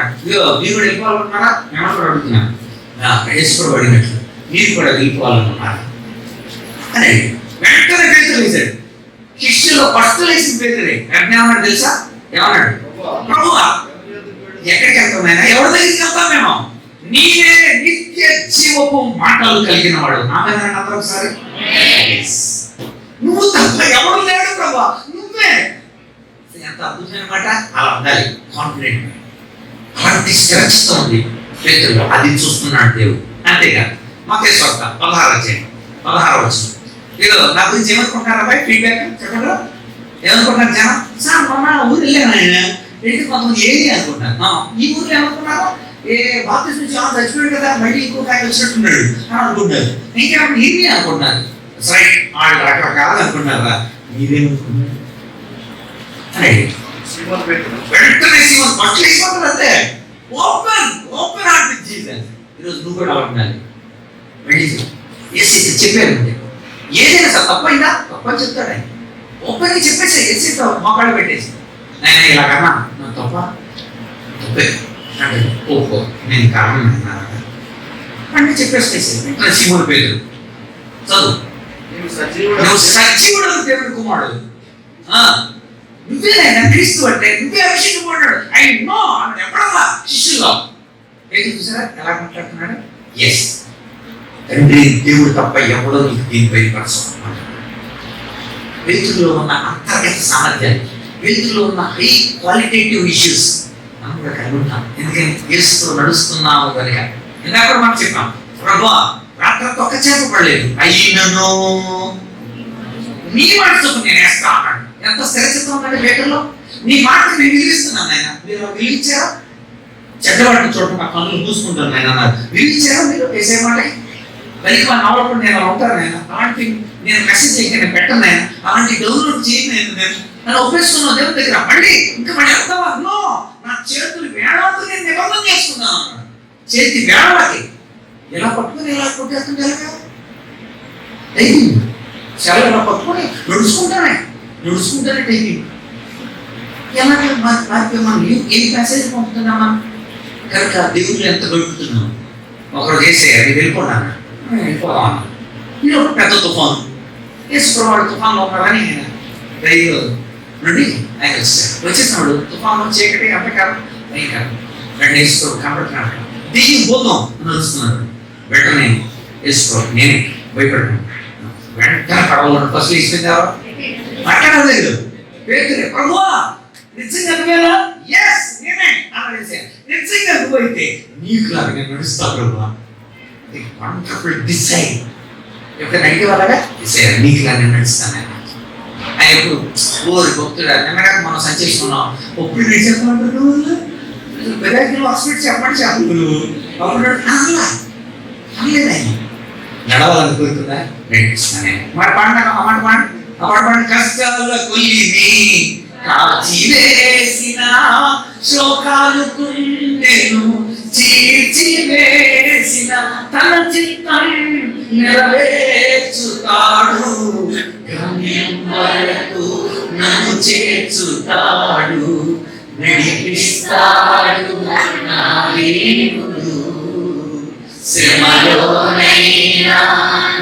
మీరు కూడా వెళ్ళిపోవాలనుకున్నారా? మేము కూడా అడుగుతున్నాను. యేసుప్రభు అడిగినట్లు మీరు కూడా వెళ్ళిపోవాలనుకున్నారా అని వెంటనే పేతురు వేశాడు. శిష్యుల్లో ఫస్ట్ లేచిన పేతురే ఏమన్నాడు తెలుసా? ఏమన్నాడు? ప్రభువా ఎక్కడికి వెళ్తామైనా, ఎవరి దగ్గరికి వెళ్తాం మేము? నీవే నిత్య జీవపు మాటలు కలిగిన వాడు. నామేనా ఒకసారి? నువ్వు తప్ప ఎవరు లేడు ప్రభా, నువ్వే. ఎంత అద్భుతమైన మాట! అలా ఉండాలి, కాన్ఫిడెంట్. అలాంటి స్థిరచిత్తం ఉంది పేతురులో. అది చూస్తున్నాడు దేవుడు. అంతేకాదు మత్తయి సువార్త 16 వచ్చింది. ఏదో నా గురించి ఏమనుకుంటున్నారా బాయ్? ఫీడ్బ్యాక్ చెప్పండి. ఏమనుకుంటున్నారు జనం? సార్ మొన్న ఊరు వెళ్ళాను ఆయన ఏంటి కొంతమంది ఏది అనుకుంటున్నారు. ఈ ఊర్లో ఏమనుకున్నారు? ఏ బాప్తిస్మం నుంచి చచ్చిపోయాడు కదా, మళ్ళీ ఇంకొక ఆయన వచ్చినట్టున్నాడు అని అనుకుంటున్నారు. ఇంకేమన్నా ఏమి అనుకుంటున్నారు? సరే వాళ్ళు రకరకాలు అనుకుంటున్నారా? మీరేమనుకుంటున్నారు? వెంటనే సీమోన్ పట్ల అయిపోతుంది. అంతే ఓపెన్ హార్ట్ విత్ జీసస్. ఈరోజు నువ్వు కూడా అలా ఉండాలి. మళ్ళీ చెప్పారు అంటే ఏదైనా సార్ తప్పైందా? తప్పని చెప్తాడు ఆయన. ఓపెన్ గా చెప్పేసి ఎస్సీ మోకాళ్ళు పెట్టేసి నేను ఇలాగన్నా నా తప్పే అంటే ఓహో నేను కారణం అంటే చెప్పేసి వెంటనే సీమోను పేరు చదువు. నువ్వు సజీవుడు దేవుడి కుమారుడు, నువ్వేనా క్రీస్తు అంటే, నువ్వే అభిషేకం పడ్డాడు. ఐ నో అని ఎప్పుడల్లా శిష్యుల్లో పేరు చూసారా ఎలా మాట్లాడుతున్నాడు? ఎస్ తండ్రి దేవుడు తప్ప ఎవడో నీకు దీన్ని బయటపరచు. వెలుతురులో ఉన్న అంతర్గత సామర్థ్యాలు, వెలుతురులో ఉన్న హై క్వాలిటేటివ్ ఇష్యూస్ మనం కూడా కలిగి ఉంటాం. ఎందుకని యేసుతో నడుస్తున్నాము కనుక. ఇందాక మనం చెప్పాం, ప్రభువా రాత్రి ఒక్క చేప పడలేదు, అయినను నీ మాట చొప్పున నేను వేస్తా అన్నాడు. ఎంత స్థిరచిత్తం ఉందండి పేతురులో. నీ మాట నేను విలువిస్తున్నాను ఆయన. మీరు విలువించారా? చెడ్డవాడిని చూడటం నా కన్నులు మూసుకుంటాను ఆయన అన్నారు. విలువించారా మీరు వేసే మాట? వెలికి మన నవ్వకుండా నేను అలా ఉంటాను ఆయన. అలాంటి నేను మెసేజ్ చేయక నేను పెట్టను ఆయన. అలాంటి డౌన్లోడ్ చేయను నేను నన్ను ఒప్పేసుకున్నాను దేవుని దగ్గర. మళ్ళీ ఇంకా మళ్ళీ వెళ్తావా? నో, నా చేతులు వేళాకు నేను నిబంధన చేసుకున్నాను అన్నాడు. చేతి వేళకి ఎలా పట్టుకుని ఎలా కొట్టేస్తుంటే ఎలాగా టైపింగ్ చాలా ఎలా పట్టుకొని నడుచుకుంటానే టైపింగ్. ఎలాగ మనం ఏ మెసేజ్ పంపుతున్నాం మనం కనుక దేవుళ్ళు ఎంత గడుపుతున్నాం. ఒకరు చేసే అది వెళ్ళిపోతాను వెళ్ళిపోదాం అన్న. ఇది ఒక పెద్ద తుఫాను. యేసుప్రభువు తుఫాన్లో ఉన్నాడని ఆయన రైలు నుండి ఆయన వచ్చేసినాడు. తుఫాన్లో చీకటి అంతకాలం భయంకరం. రెండు యేసుప్రభు కనబడుతున్నాడు. దీన్ని పోతాం నడుస్తున్నాడు. వెంటనే యేసుప్రభు నేనే భయపడ్డాను. వెంటనే పడవలో ఫస్ట్ ఇచ్చిపోయిందారు మాట్లాడలేదు. పేతురే ప్రభువా నిజంగా నువ్వేనా? ఎస్ నేనే అన్నాడు. నిజంగా నువ్వైతే నీకు లాగా నేను నడుస్తా ప్రభువా. వండర్ఫుల్ డిసైడ్ ఎప్పుడైనా అడిగే వాళ్ళగా డిసైడ్ నీకు లాగా నేను నడుస్తాను ఆయన. ఆయన ఎప్పుడు ఓరి భక్తుడా నిన్నగా మనం సంచేసుకున్నాం. ఒప్పుడు నేను చెప్పమంటారు నువ్వు బెరాకిలో హాస్పిటల్ చెప్పండి చెప్పు నువ్వు అప్పుడు అనలేదు ఆయన. నడవాలని కోరుతుందా? నడిపిస్తాను మాట పాడినా ఆ మాట పాడి కష్టాల కొలిమి కాచివేసిన శోకాలు గుండెను చీల్చివేసిన తన చిత్తం నెరవేర్చుతాడు. గమ్యం వరకు నన్ను చేర్చుతాడు, నడిపిస్తాడు నా దేవుడు. శ్రమలోనైనా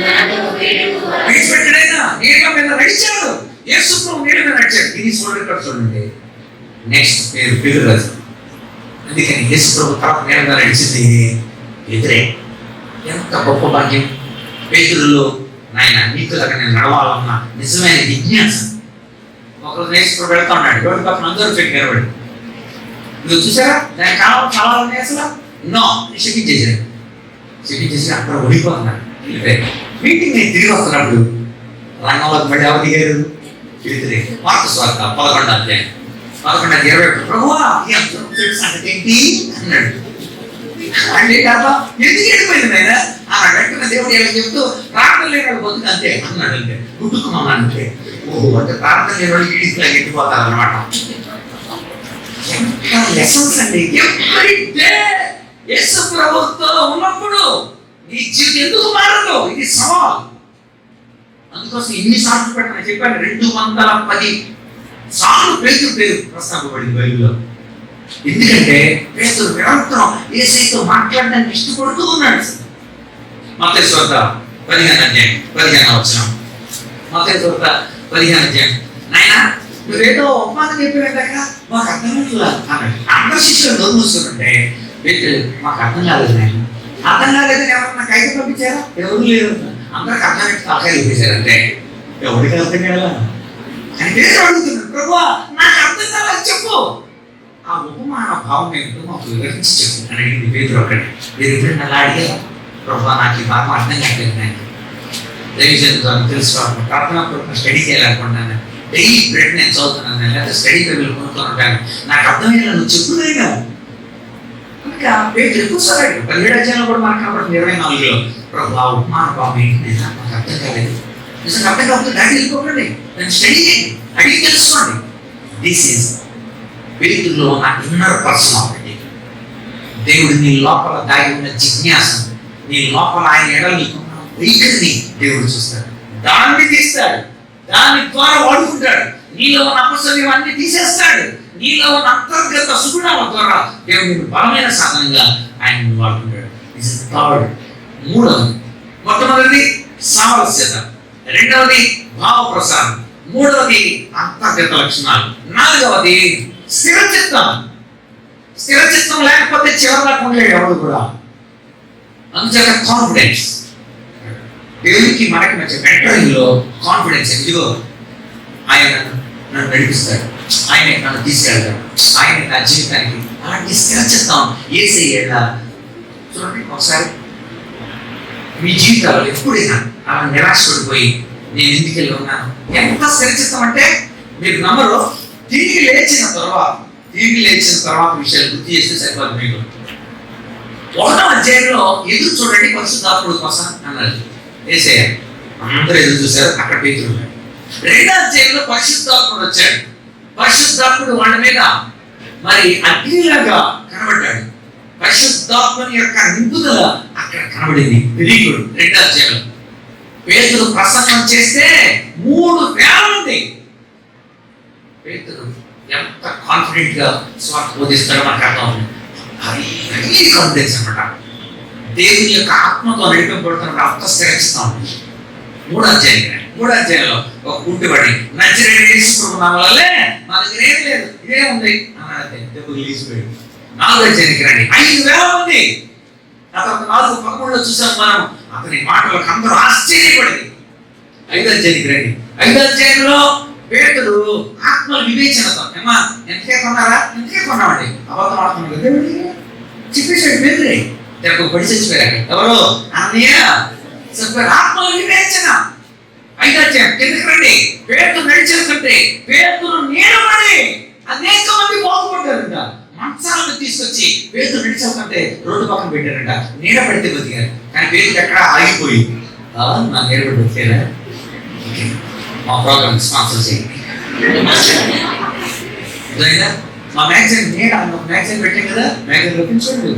నన్ను విడువను. విడిచిపెట్టడైనా నీళ్ళ మీద నడిచాడు. యేసు ప్రభు నీళ్ళ మీద నడిచాడు. ఇది చూడండి, ఇక్కడ చూడండి. నెక్స్ట్ పేరు పేతురు. అందుకని యేసు ప్రభు తప్ప నీళ్ళ మీద నడిచింది ఎదురే. ఎంత గొప్ప భాగ్యం. పేతురులో నాయన నీకులాగా నేను నడవాలన్న నిజమైన జిజ్ఞాస. ఒకరు యేసు ప్రభు వెళ్తా ఉన్నాడు. రోడ్డు పక్కన అందరూ చెట్టు నిలబడి, నువ్వు చూసారా దాని కాలం చాలా ఉన్నాయి అసలు నో చెప్పించేసాడు. చెప్పించేసి అక్కడ ఓడిపోతున్నాడు. మీటింగ్ నేను తిరిగి వస్తున్నప్పుడు రంగంలోకి మళ్ళీ ఎవరు దిగారు? పేతురే. మార్కు సువార్త 11వ అధ్యాయం 11:21. ప్రభువా ఈ సంగతి ఏంటి అన్నాడు. అంటే కదా ఎందుకు వెళ్ళిపోయింది ఆయన అన్నాడు. వెంటనే దేవుడు ఎలా చెప్తూ ప్రార్థన లేని వాళ్ళు బతుకు అంతే అన్నాడు. అంటే గుట్టుకున్నాను అంటే ఓహో అంటే ప్రార్థన లేని వాళ్ళు ఈడికి వెళ్ళిపోతారు అనమాట. లెసన్స్ అండి. ఎవ్రీ డే యేసు ప్రభుతో ఉన్నప్పుడు నీ జీవితం ఎందుకు మారదు? ఇది సవాల్. అందుకోసం ఇన్నిసార్లు పెట్టిన చెప్పాను 210 సార్లు పేతురు పేరు ప్రస్తావించబడింది బైబిల్లో. ఎందుకంటే పేతురు నిరంతరం యేసుతో మాట్లాడడానికి ఇష్టపడుతూ ఉన్నాడు. మత్తయి సువార్త 15వ అధ్యాయం 15వ వచనం. మత్తయి సువార్త 15వ అధ్యాయం. నాయనా నువ్వేదో ఉపమానం చెప్పేదాక మాకు అర్థం కాదు అన్నాడు. అందరు శిష్యులు నోరు మూసుకుంటే పేతురు మాకు అర్థం కాలేదు నాయన. అర్థం కాలేదని ఎవరన్నా కైకి పంపించారా? ఎవరు లేరు. అందరికి అర్థమైతే తలకాయ చూపించారంటే ఎవరికి అర్థం కాదా అని పేరు అడుగుతున్నాడు. ప్రభువా నాకు అర్థం కాలేదు చెప్పు. ఆ ఉపమాన భావం ఏంటో మాకు వివరించి చెప్పు అని అడిగింది పేతురు. ఒకటి మీరు ఎప్పుడైనా అలా అడిగారా? ప్రభువా నాకు ఈ భాగం అర్థం కాలేదు నాయన, దయచేసి తెలుసుకోవాలి. ప్రార్థన స్టడీ చేయాలనుకుంటున్నాను. డైలీ బ్రెడ్ నేను చదువుతున్నాను, లేకపోతే స్టడీ బైబిల్ కొనుక్కొని ఉంటాను. నాకు అర్థమైనా నువ్వు చెప్పుదైనా ఇంకా పేతురు ఎక్కువ సార్ 17వ అధ్యాయంలో కూడా మనకు కాబట్టి 24లో ప్రభు ఆ ఉపమాన భావం ఏంటి నాకు అర్థం కాలేదు. నిజంగా అర్థం కాకపోతే దాన్ని వెళ్ళిపోకండి, దాన్ని స్టడీ చేయండి, అడిగి తెలుసుకోండి. దిస్ ఈజ్ పేతురులో ఉన్న ఇన్నర్ పర్సనాలిటీ. దేవుడు నీ లోపల దాగి ఉన్న జిజ్ఞాస, నీ లోపల ఆయన ఎడల నీకున్న వైఖరిని దేవుడు చూస్తాడు, దాన్ని తీస్తాడు, దాని ద్వారా వాడుకుంటాడు. నీలో ఉన్న అపసవ్యం అన్ని తీసేస్తాడు. నీలో ఉన్న అంతర్గత సుగుణాల ద్వారా దేవుడు బలమైన సాధనంగా ఆయన వాడుకుంటాడు. మూడవది, మొట్టమొదటిది సామరస్యత, రెండవది భావ ప్రసారం, మూడవది అంతర్గత లక్షణాలు, నాలుగవది స్థిరచిత్తం. స్థిరచిత్తం లేకపోతే చివరిదాకా ఉండలేడు ఎవరు కూడా. అందుచేత కాన్ఫిడెన్స్. దేవునికి మనకి మధ్య మెంటరింగ్ లో కాన్ఫిడెన్స్. ఇదిగో ఆయన నన్ను నడిపిస్తాడు, ఆయన నన్ను తీసుకెళ్తాడు, ఆయన నా జీవితానికి అలాంటి స్థిరచిత్తం యేసయ్యేలా. చూడండి ఒకసారి మీ జీవితాల్లో ఎప్పుడైనా అలా నిరాశ పడిపోయి నేను ఎందుకు వెళ్ళి ఉన్నాను, ఎంత స్థిరచిత్తం అంటే మీరు నమ్మరు. తిరిగి లేచిన తర్వాత విషయాలు గుర్తు చేస్తే సరిపోదు. మీకు 1వ అధ్యాయంలో ఎదురు చూడండి పరిశుద్ధాత్ముడు కోసం అన్నారు యేసయ్య. అందరూ ఎదురు చూశారు, అక్కడ పేతురు. 2వ అధ్యాయంలో పరిశుద్ధాత్ముడు వచ్చాడు. పరిశుద్ధాత్ముడు వాళ్ళ మీద మరి అగ్నిలాగా కనబడ్డాడు. పరిశుద్ధాత్మని యొక్క నింపుదల అక్కడ కనబడింది. Very good. 2వ అధ్యాయంలో పేతురు ప్రసంగం చేస్తే 3,000 మంది. పేతురు ఎంత కాన్ఫిడెంట్ గా స్వార్థ బోధిస్తాడో మనకు అర్థం అవుతుంది. అది కాన్ఫిడెన్స్ అనమాట. దేవుని యొక్క ఆత్మతో నడిపింపబడుతున్న అంత స్థిరచిస్తా ఉంటుంది. 3వ అధ్యాయంలో ఒక కుంటివాడి నజరేయుడైన యేసు ప్రభు నామములో మా దగ్గర ఏమీ లేదు, ఇదే ఉంది అన్నాడు. దేవుడు లేచిపోయాడు. 4వ అధ్యాయానికి రండి. 5,000 మంది. ఆ తర్వాత 4:13లో చూసాం మనం. అతని మాటలకు అందరూ ఆశ్చర్యపడింది. 5వ అధ్యాయానికి రండి. 5వ అధ్యాయంలో పేతురు ఆత్మ వివేచనతో ఏమా ఎంతకే కొన్నామండి అబద్ధం ఆడుతున్నాడు దేవుడి చెప్పేసాడు. పేతురే దానికి పడి చచ్చిపోయారు. ఎవరు? అన్నయ్య చెప్పారు. ఆత్మ వివేచన. 5వ అధ్యాయం కిందకి రండి. పేతురు నడిచేస్తుంటే పేతురు నీడబడి అనేక మంది బాగుపడ్డారంట. మంచాలను తీసుకొచ్చి పేతురు నడిచేస్తుంటే రోడ్డు పక్కన పెట్టారంట. నీడబడితే బతికారు. కానీ పేతురు ఎక్కడ ఆగిపోయి నా నీడబడి వచ్చేదా మా ప్రోగ్రామ్ స్పాన్సర్ చేయండి. మా మ్యాగజైన్ మ్యాగజైన్ పెట్టాం కదా, మ్యాగజైన్ రప్పించండి.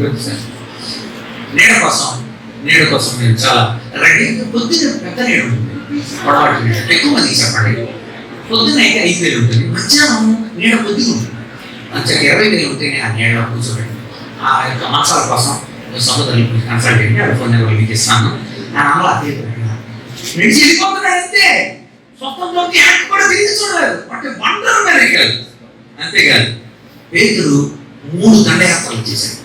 నీడ కోసం నేను చాలా రెడీ. పొద్దున పెద్ద నీడ ఉంటుంది, పొడవాటి నీడ ఎక్కువ మందికి చెప్పండి. పొద్దున అయితే 5,000 ఉంటుంది, మధ్యాహ్నం నీడ కొద్దిగా ఉంటుంది. మంచిగా 20,000 ఉంటేనే ఆ నీడలో కూర్చోబెట్టి ఆ యొక్క మంచాల కోసం సహోదరులు కన్సల్ట్ చేయండి, వాళ్ళ ఫోన్ నెంబర్ మీకు ఇస్తాను. అలా నడిచి వెళ్ళిపోతున్నాడు అంతే. స్వప్నంలోకి యాక్ కూడా తిరిగి చూడలేదు. అంటే వండర్ మెరికల్. అంతేకాదు పేతురు 3 దండయాత్రలు చేశాడు.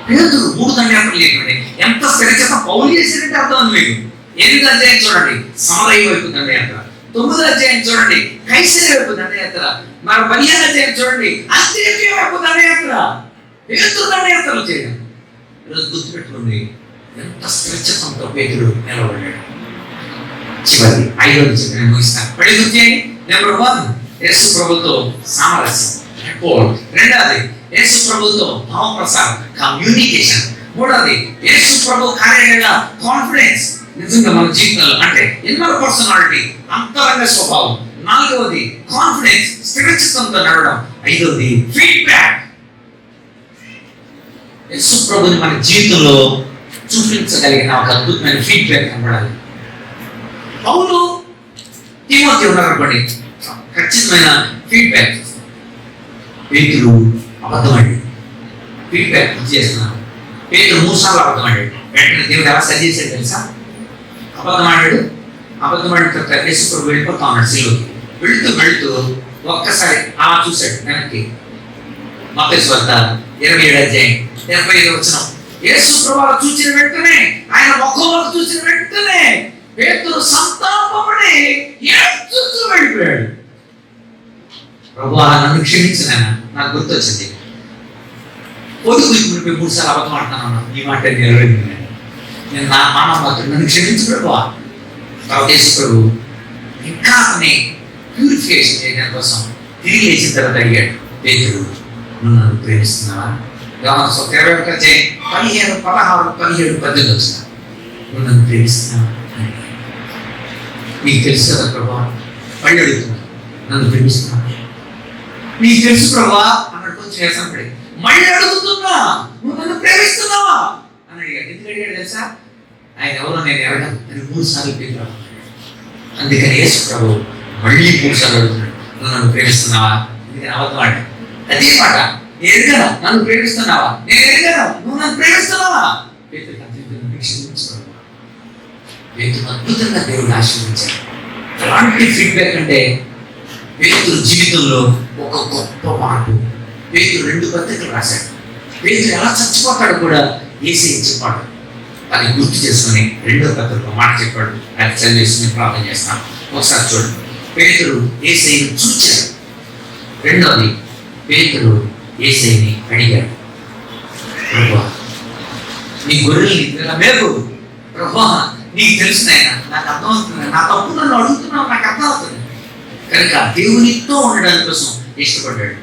పేతురు 3 దండయాత్రలు చేయకండి. ఎంత స్థిరచేత పౌలు చేసినట్టే అర్థం ఉంది మీకు. 8వ అధ్యాయం చూడండి, సమరయ వైపు దండయాత్ర. 9వ అధ్యాయం చూడండి, కైసరి వైపు దండయాత్ర. మరి 15వ అధ్యాయం చూడండి, అంత్యోక్య వైపు దండయాత్ర. పేతురు దండయాత్రలు చేయడం. ఈరోజు గుర్తుపెట్టుకోండి, ఎంత స్థిరచిత్తంతో పేతురు నిలబడ్డాడు. చివరి 5వ చెప్పిన ముగిస్తాను. పడి గుర్తు చేయండి. నెంబర్ 1, యేసు ప్రభుతో సామరస్యం. 2వది యేసు ప్రభుతో భావప్రసారం, కమ్యూనికేషన్. 3వది యేసు ప్రభు కార్యాలయ కాన్ఫిడెన్స్. నిజంగా మన జీవితంలో అంటే ఇన్నర్ పర్సనాలిటీ, అంతరంగ స్వభావం. 4వది కాన్ఫిడెన్స్, స్థిరచిత్తంతో నడవడం. 5వది ఫీడ్బ్యాక్. యేసు ప్రభుని మన జీవితంలో చూపించగలిగిన ఒక అద్భుతమైన ఫీడ్బ్యాక్ కనబడాలి. పౌలు తిమోతి ఉన్నారనుకోండి, ఖచ్చితమైన ఫీడ్బ్యాక్. పేతురు అబద్ధమాడాడు, ఫీడ్బ్యాక్ చేస్తున్నాను. పేతురు 3 సార్లు అబద్ధమాడాడు. వెంటనే దేవుడు ఎలా సరి చేశాడు తెలుసా? అబద్ధమాడిన తర్వాత యేసు ప్రభు వెళ్ళిపోతా ఉన్నాడు సిలువకి. వెళుతూ ఒక్కసారి అలా చూశాడు వెనక్కి. మత్తయి సువార్త 27వ అధ్యాయం 25వ వచనం. యేసు ప్రభు చూసిన వెంటనే, ఆయన ముఖంలోకి చూసిన వెంటనే పేతురు సంతాపపడి ఏడ్చుతూ వెళ్ళిపోయాడు. ప్రభువా నన్ను క్షమించు నాయనా, నాకు గుర్తొచ్చింది. పొదుగు 3 సార్లు అబద్ధం ఆడుతున్నాను, ఈ మాట నెరవేరింది. నేను నా మానవ మాత్రం నన్ను క్షమించు ప్రభువా. తర్వాత యేసు ప్రభు ఇంకా అతని ప్యూరిఫికేషన్ చేయడం కోసం తిరిగి లేచిన తర్వాత అడిగాడు, పేతురు నువ్వు నన్ను ప్రేమిస్తున్నావా? యోహాను సువార్త 21వ అధ్యాయం 15, 16, 17, 18 వచ్చిన నువ్వు నన్ను ప్రేమిస్తున్నావా? నీకు తెలుసు కదా ప్రభా, పళ్ళు అడుగుతున్నా, నన్ను ప్రేమిస్తున్నా? నీకు తెలుసు ప్రభా అన్నాడు. కొంచెం వేసంపడి మళ్ళీ అడుగుతున్నా, నువ్వు నన్ను ప్రేమిస్తున్నావా అని అడిగాడు. ఎందుకు అడిగాడు తెలుసా? ఆయన ఎవరో నేను ఎరగను అని 3 సార్లు పేతురు. అందుకని యేసు ప్రభు మళ్ళీ 3 సార్లు అడుగుతున్నాడు, నువ్వు నన్ను ప్రేమిస్తున్నావా? అందుకని అబద్ధమాడు. అదే మాట, నేను ఎరగను, నన్ను ప్రేమిస్తున్నావా? నేను ఎరగను, నువ్వు నన్ను ప్రేమిస్తున్నావా? పేతురు అద్భుతంగా దేవుడు ఆశీర్వదించాడు. ఎలాంటి ఫీడ్బ్యాక్ అంటే పేతురు జీవితంలో ఒక గొప్ప మార్పు. పేతురు 2 పత్రికలు రాశాడు. పేతురు ఎలా చచ్చిపోతాడు కూడా యేసయ్య చెప్పాడు. అది గుర్తు చేసుకుని 2వ పత్రికలో మాట చెప్పాడు. అది చదివేసి ప్రార్థన చేస్తాను. ఒకసారి చూడండి. పేతురు యేసయ్యను చూచాడు. 2వది పేతురు యేసయ్యని అడిగాడు, ప్రభువా నీ గొర్రెల్ని ఇలా మేపు, ప్రభువా నీకు తెలుసు నాయనా, నాకు అర్థమవుతుంది, నా తప్పు నన్ను అడుగుతున్నావు, నాకు అర్థమవుతుంది. కనుక దేవునితో ఉండడానికి కోసం ఇష్టపడ్డాడు.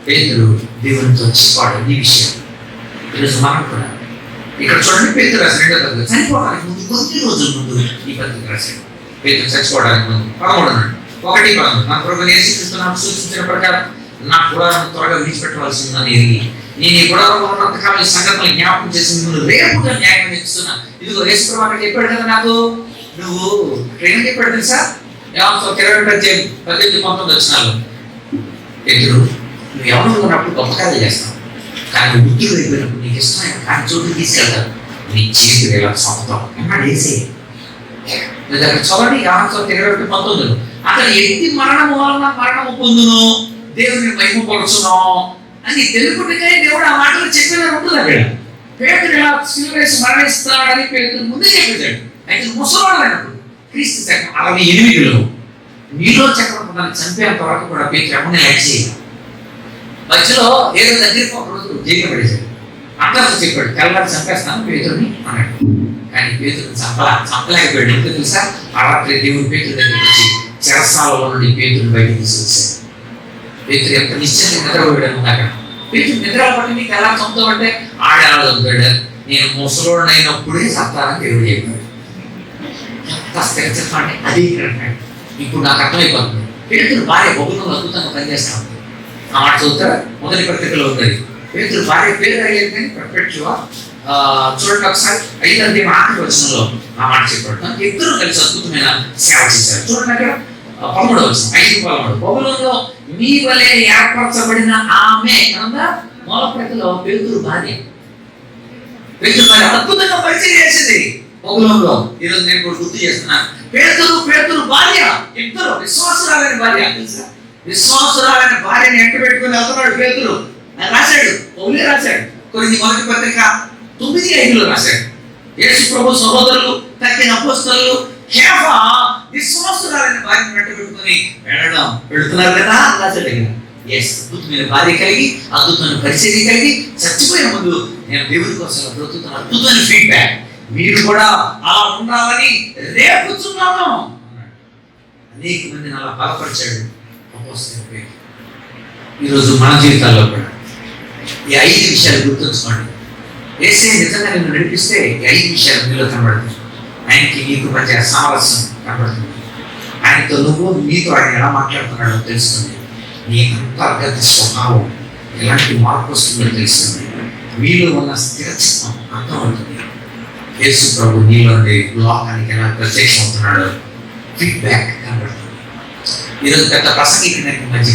పేతురు దేవునితో చెప్పాడు ఈ విషయం. ఈరోజు మనం కూడా ఇక్కడ చూడండి, పేతురు రాసిన 2వ పత్రిక చనిపోవడానికి ముందు కొద్ది రోజుల ముందు ఈ పత్రిక రాశాడు. పేతురు చచ్చిపోవడానికి ముందు 11:1 మన ప్రభువు యేసుక్రీస్తు నాకు సూచించిన ప్రకారం నా గుడారం త్వరగా విడిచిపెట్టవలసిందని ఎరిగి నేను ఈ గుడారంలో ఉన్నంతకాలం ఈ సంగతులు జ్ఞాపకం చేసి మిమ్మల్ని రేపుగా న్యాయం ఇస్తున్నా. ఇదిగో యేసు ప్రభు అక్కడ చెప్పాడు కదా నాకు, నువ్వు ఏం చెప్పాడు తెలుసా? 22వ అధ్యాయం 18, 19 వచనాలు. పేతురు నువ్వు ఎవరు ఉన్నప్పుడు గొప్ప కార్యాలు చేస్తావు, కానీ వృద్ధులు అయిపోయినప్పుడు నీకు ఇష్టమైన కానీ చోటుకి తీసుకెళ్తావు, నీ చేతులు ఎలా సొంతావు అన్నాడు యేసయ్య. చూడండి 22:19 అతను ఎట్టి మరణము వలన మరణము పొందును, దేవుని మహిమపరచును అని తెలుగునికే దేవుడు ఆ మాటలు చెప్పిన ఉంటుంది. అక్కడ పేతురు ఇలా సిలువ వేసి మరణిస్తాడని పేతురు ముందే చెప్పేశాడు. అయితే ముసలాడైనప్పుడు క్రీస్తు శకం 68లో నీలో చక్రవర్తి చంపేంత వరకు కూడా పేతురు ఎవరిని లైక్ చేయాలి. మధ్యలో ఏదో దగ్గరికి ఒక రోజు జైలు పడేశాడు. అందరితో చెప్పాడు, తెల్లారి చంపేస్తాను పేతురుని అన్నాడు. కానీ పేతురుని చంపలేకపోయాడు. ఎందుకు తెలుసా? ఆ రాత్రి దేవుడు పేతురు దగ్గరికి వచ్చి చెరసాలలో నుండి పేతురుని బయటకు తీసుకొచ్చాడు. పేతురు ఎంత నిశ్చయంగా నిద్రపోయాడు. అక్కడ పేతురు నిద్ర పట్టి నీకు ఎలా చంపుతావంటే ఆడేలా చంపాడు. నేను ముసలోడైనప్పుడే చంపాలని దేవుడు చెప్పాడు. చెప్పండి అది ఇక్కడ ఇప్పుడు నాకు అర్థమైపోతుంది. పేతురు భార్య బహుళ అద్భుతంగా పనిచేస్తాను. ఆ మాట చదువుతారా? మొదటి పత్రికలో ఉంది. పేతురు భార్య పేరు అయ్యేది కానీ పర్ఫెక్ట్గా చూడండి ఒకసారి 5వ అధ్యాయం ఆఖరి వచనంలో ఆ మాట చెప్పాడు. ఇద్దరు కలిసి అద్భుతమైన సేవ చేశారు. చూడండి అక్కడ 13వ వచనం 5:13 బబులోనులో మీ వలె ఏర్పరచబడిన ఆమె అన్నదా మూల ప్రతిలో పేతురు భార్య. పేతురు మరి అద్భుతంగా పరిచయం చేసింది పొగలంలో. ఈరోజు నేను కూడా గుర్తు చేస్తున్నాను. పేతురు భార్య, ఇద్దరు విశ్వాసురాలైన భార్య, తెలుసా? విశ్వాసురాలైన భార్యని ఎంట పెట్టుకుని వెళ్తున్నాడు పేతురు. ఆయన రాశాడు, పౌలే రాశాడు, కొరింథీ మొదటి పత్రిక 9:5 రాశాడు. యేసు ప్రభు సహోదరులు, తక్కిన అపోస్తలులు కేవా విశ్వాసురాలైన భార్యని వెంట పెట్టుకుని వెళుతున్నారు కదా రాశాడు దగ్గర. అద్భుతమైన భార్య కలిగి, అద్భుతమైన పరిచర్య కలిగి, చచ్చిపోయే ముందు నేను దేవుడి కోసం బ్రతుకుతున్న అద్భుతమైన ఫీడ్బ్యాక్, మీరు కూడా అలా ఉండాలని రేపుచున్నాను. అనేక మందిని అలా బలపరిచాడు అపోస్తలుడు. ఈరోజు మన జీవితాల్లో కూడా ఈ 5 విషయాలు గుర్తుంచుకోండి. యేసయ్య నిజంగా నిన్ను నడిపిస్తే ఈ 5 విషయాలు మీలో కనబడుతుంది. ఆయనకి నీకు మధ్య సామరస్యం కనబడుతుంది. ఆయనతో నువ్వు, నీతో ఆయన ఎలా మాట్లాడుతున్నాడో తెలుస్తుంది. నీ అంతర్గత స్వభావం ఎలాంటి మార్పు వస్తుందో తెలుస్తుంది. మీలో ఉన్న స్థిరచిత్తం అర్థమవుతుంది. యేసు ప్రభు నీలో లోకానికి ఎలా ప్రత్యక్షం అవుతున్నాడో ఫీడ్బ్యాక్ కనబడుతుంది. ఈరోజు పెద్ద ప్రసంగికునికి మధ్య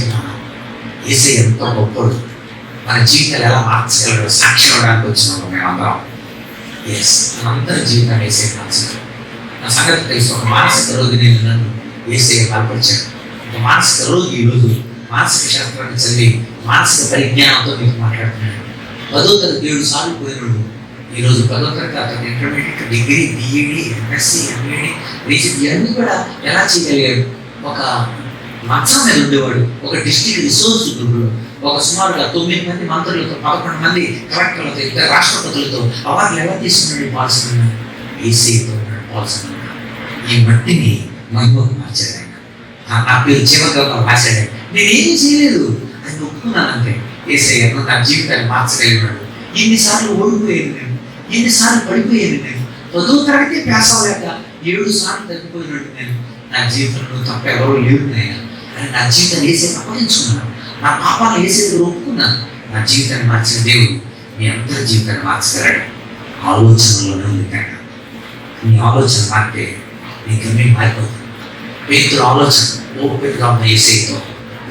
యేసయ్య ఎంతో గొప్పడు. మన జీవితాలు ఎలా మార్చగలడో సాక్ష్యం ఇవ్వడానికి వచ్చినాము మేమందరం. మనందరి జీవితాన్ని యేసయ్య మార్చగలడు. నా సంగతి తెలుసు. ఒక మానసిక రోగి నేను నన్ను యేసయ్య బలపరిచాడు. ఒక మానసిక రోగి ఈరోజు మానసిక శాస్త్రాన్ని చదివి మానసిక పరిజ్ఞానంతో మీకు మాట్లాడుతున్నాడు. 10వ తరగతి 7 సార్లు పోయినాడు. ఈరోజు 10వ తరగతి అతను intermediate, degree, BEd, MSc, MEd, PG ఇవన్నీ కూడా ఎలా చేయగలిగాడు? ఒక మంచం మీద ఉండేవాడు. ఒక డిస్ట్రిక్ట్ రిసోర్స్ గ్రూప్లో ఒక సుమారుగా 9 మంది మంత్రులతో, 11 మంది కలెక్టర్లతో, 2 రాష్ట్రపతులతో అవార్డులు ఎలా తీసుకున్నాడు? పాల్సిన ఏసీతో పాల్సిన ఈ మట్టిని మహిమకు మార్చాడు ఆయన. నా పేరు చివరిగా రాశాడు. నేనేమీ చేయలేదు, ఆయన ఒప్పుకున్నాను అంతే. యేసయ్య నా జీవితాన్ని మార్చగలిగినాడు. ఎన్నిసార్లు ఓడిపోయాను నేను, ఎన్నిసార్లు పడిపోయాను నేను. 10వ తరగతి పాస్ అవ్వలేక 7 సార్లు తగ్గిపోయినాడు నేను. నా జీవితంలో తప్ప ఎవరూ లేరు నాయన. నా జీవితాన్ని యేసయ్యకి అప్పగించుకున్నాను. నా పాపాన్ని యేసయ్యకి ఒప్పుకున్నాను. నా జీవితాన్ని మార్చిన దేవుడు మీ అందరి జీవితాన్ని మార్చగలడు. ఆలోచనలోనే ఉంది తేడా. నీ ఆలోచన మారితే నీ గమ్యం మారిపోతుంది. పేతురు ఆలోచన ఓపికగా ఉన్న యేసయ్యతో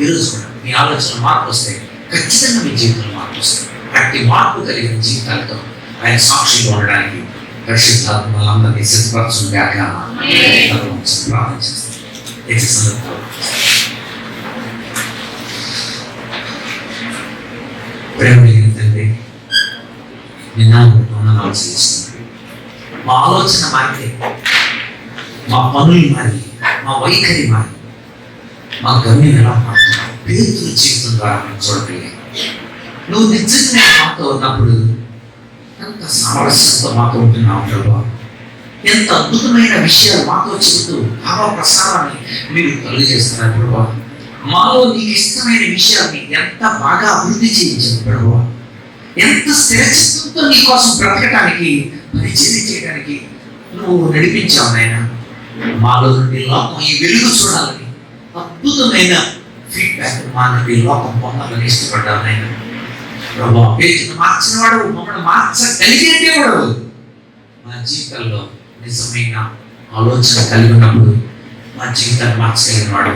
ఈరోజు కూడా మీ ఆలోచన మార్పు వస్తే ఖచ్చితంగా మీ జీవితంలో మార్పు వస్తుంది. అట్టి మార్పు కలిగిన జీవితాలతో ఆయన సాక్షిగా ఉండడానికి పరిశుద్ధాత్మలందరినీ సిద్ధపరచుగాక ప్రార్థన చేస్తాం. ప్రేమ కలిగిన తండ్రి, నిన్న ఆలోచిస్తున్నాడు. మా ఆలోచన మారితే, మా పనులు మారి, మా వైఖరి మారి, మా గమ్యం ఎలా మారుతున్నావు? పేతురు జీవితం ద్వారా మేము చూడగలిగాం. నువ్వు నిజంగా మాతో ఉన్నప్పుడు ఎంత సామరస్యంతో మాతో ఉంటున్నావు ప్రభా. ఎంత అద్భుతమైన విషయాలు మాతో చెబుతూ భావ ప్రసారాన్ని మీరు కలుగజేస్తున్నారు ప్రభా. మాలో నీకు ఇష్టమైన విషయాన్ని ఎంత బాగా అభివృద్ధి చేయించావు ప్రభా. ఎంత స్థిరచిత్తంతో నీ కోసం బ్రతకడానికి, పరిచయం చేయడానికి నువ్వు నడిపించావు నాయన. మాలో నుండి లోకం ఈ వెలుగు చూడాలని, అద్భుతమైన ఫీడ్బ్యాక్ మా నుండి లోకం పొందాలని ఇష్టపడ్డావు నాయన ప్రభా. పేతురును మార్చిన వాడు, మమ్మల్ని మార్చగలిగే దేవుడు. మా జీవితాల్లో నిజమైన ఆలోచన కలిగి ఉన్నప్పుడు మా జీవితాన్ని మార్చగలిగిన వాడు.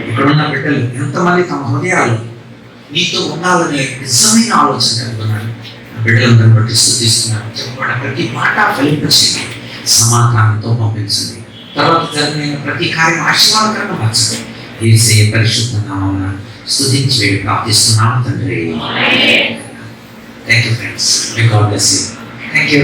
ఇక్కడున్న బిడ్డలు ఎంతమంది తమ హృదయాలు నీతో ఉండాలనే నిజమైన ఆలోచన కలిగి ఉన్నాడు. బిడ్డలందరిని బట్టి స్తుతిస్తున్నాను. చెప్పబడిన ప్రతి మాట ఫలింపచేయండి, సమాధానంతో పంపించండి. తర్వాత జరిగిన ప్రతి కార్యం ఆశీర్వాదకరంగా మార్చండి. యేసయ్య పరిశుద్ధ నామమున స్తుతించి వేడి ప్రార్థిస్తున్నాము తండ్రి. Thank you friends. May God bless you. Thank you.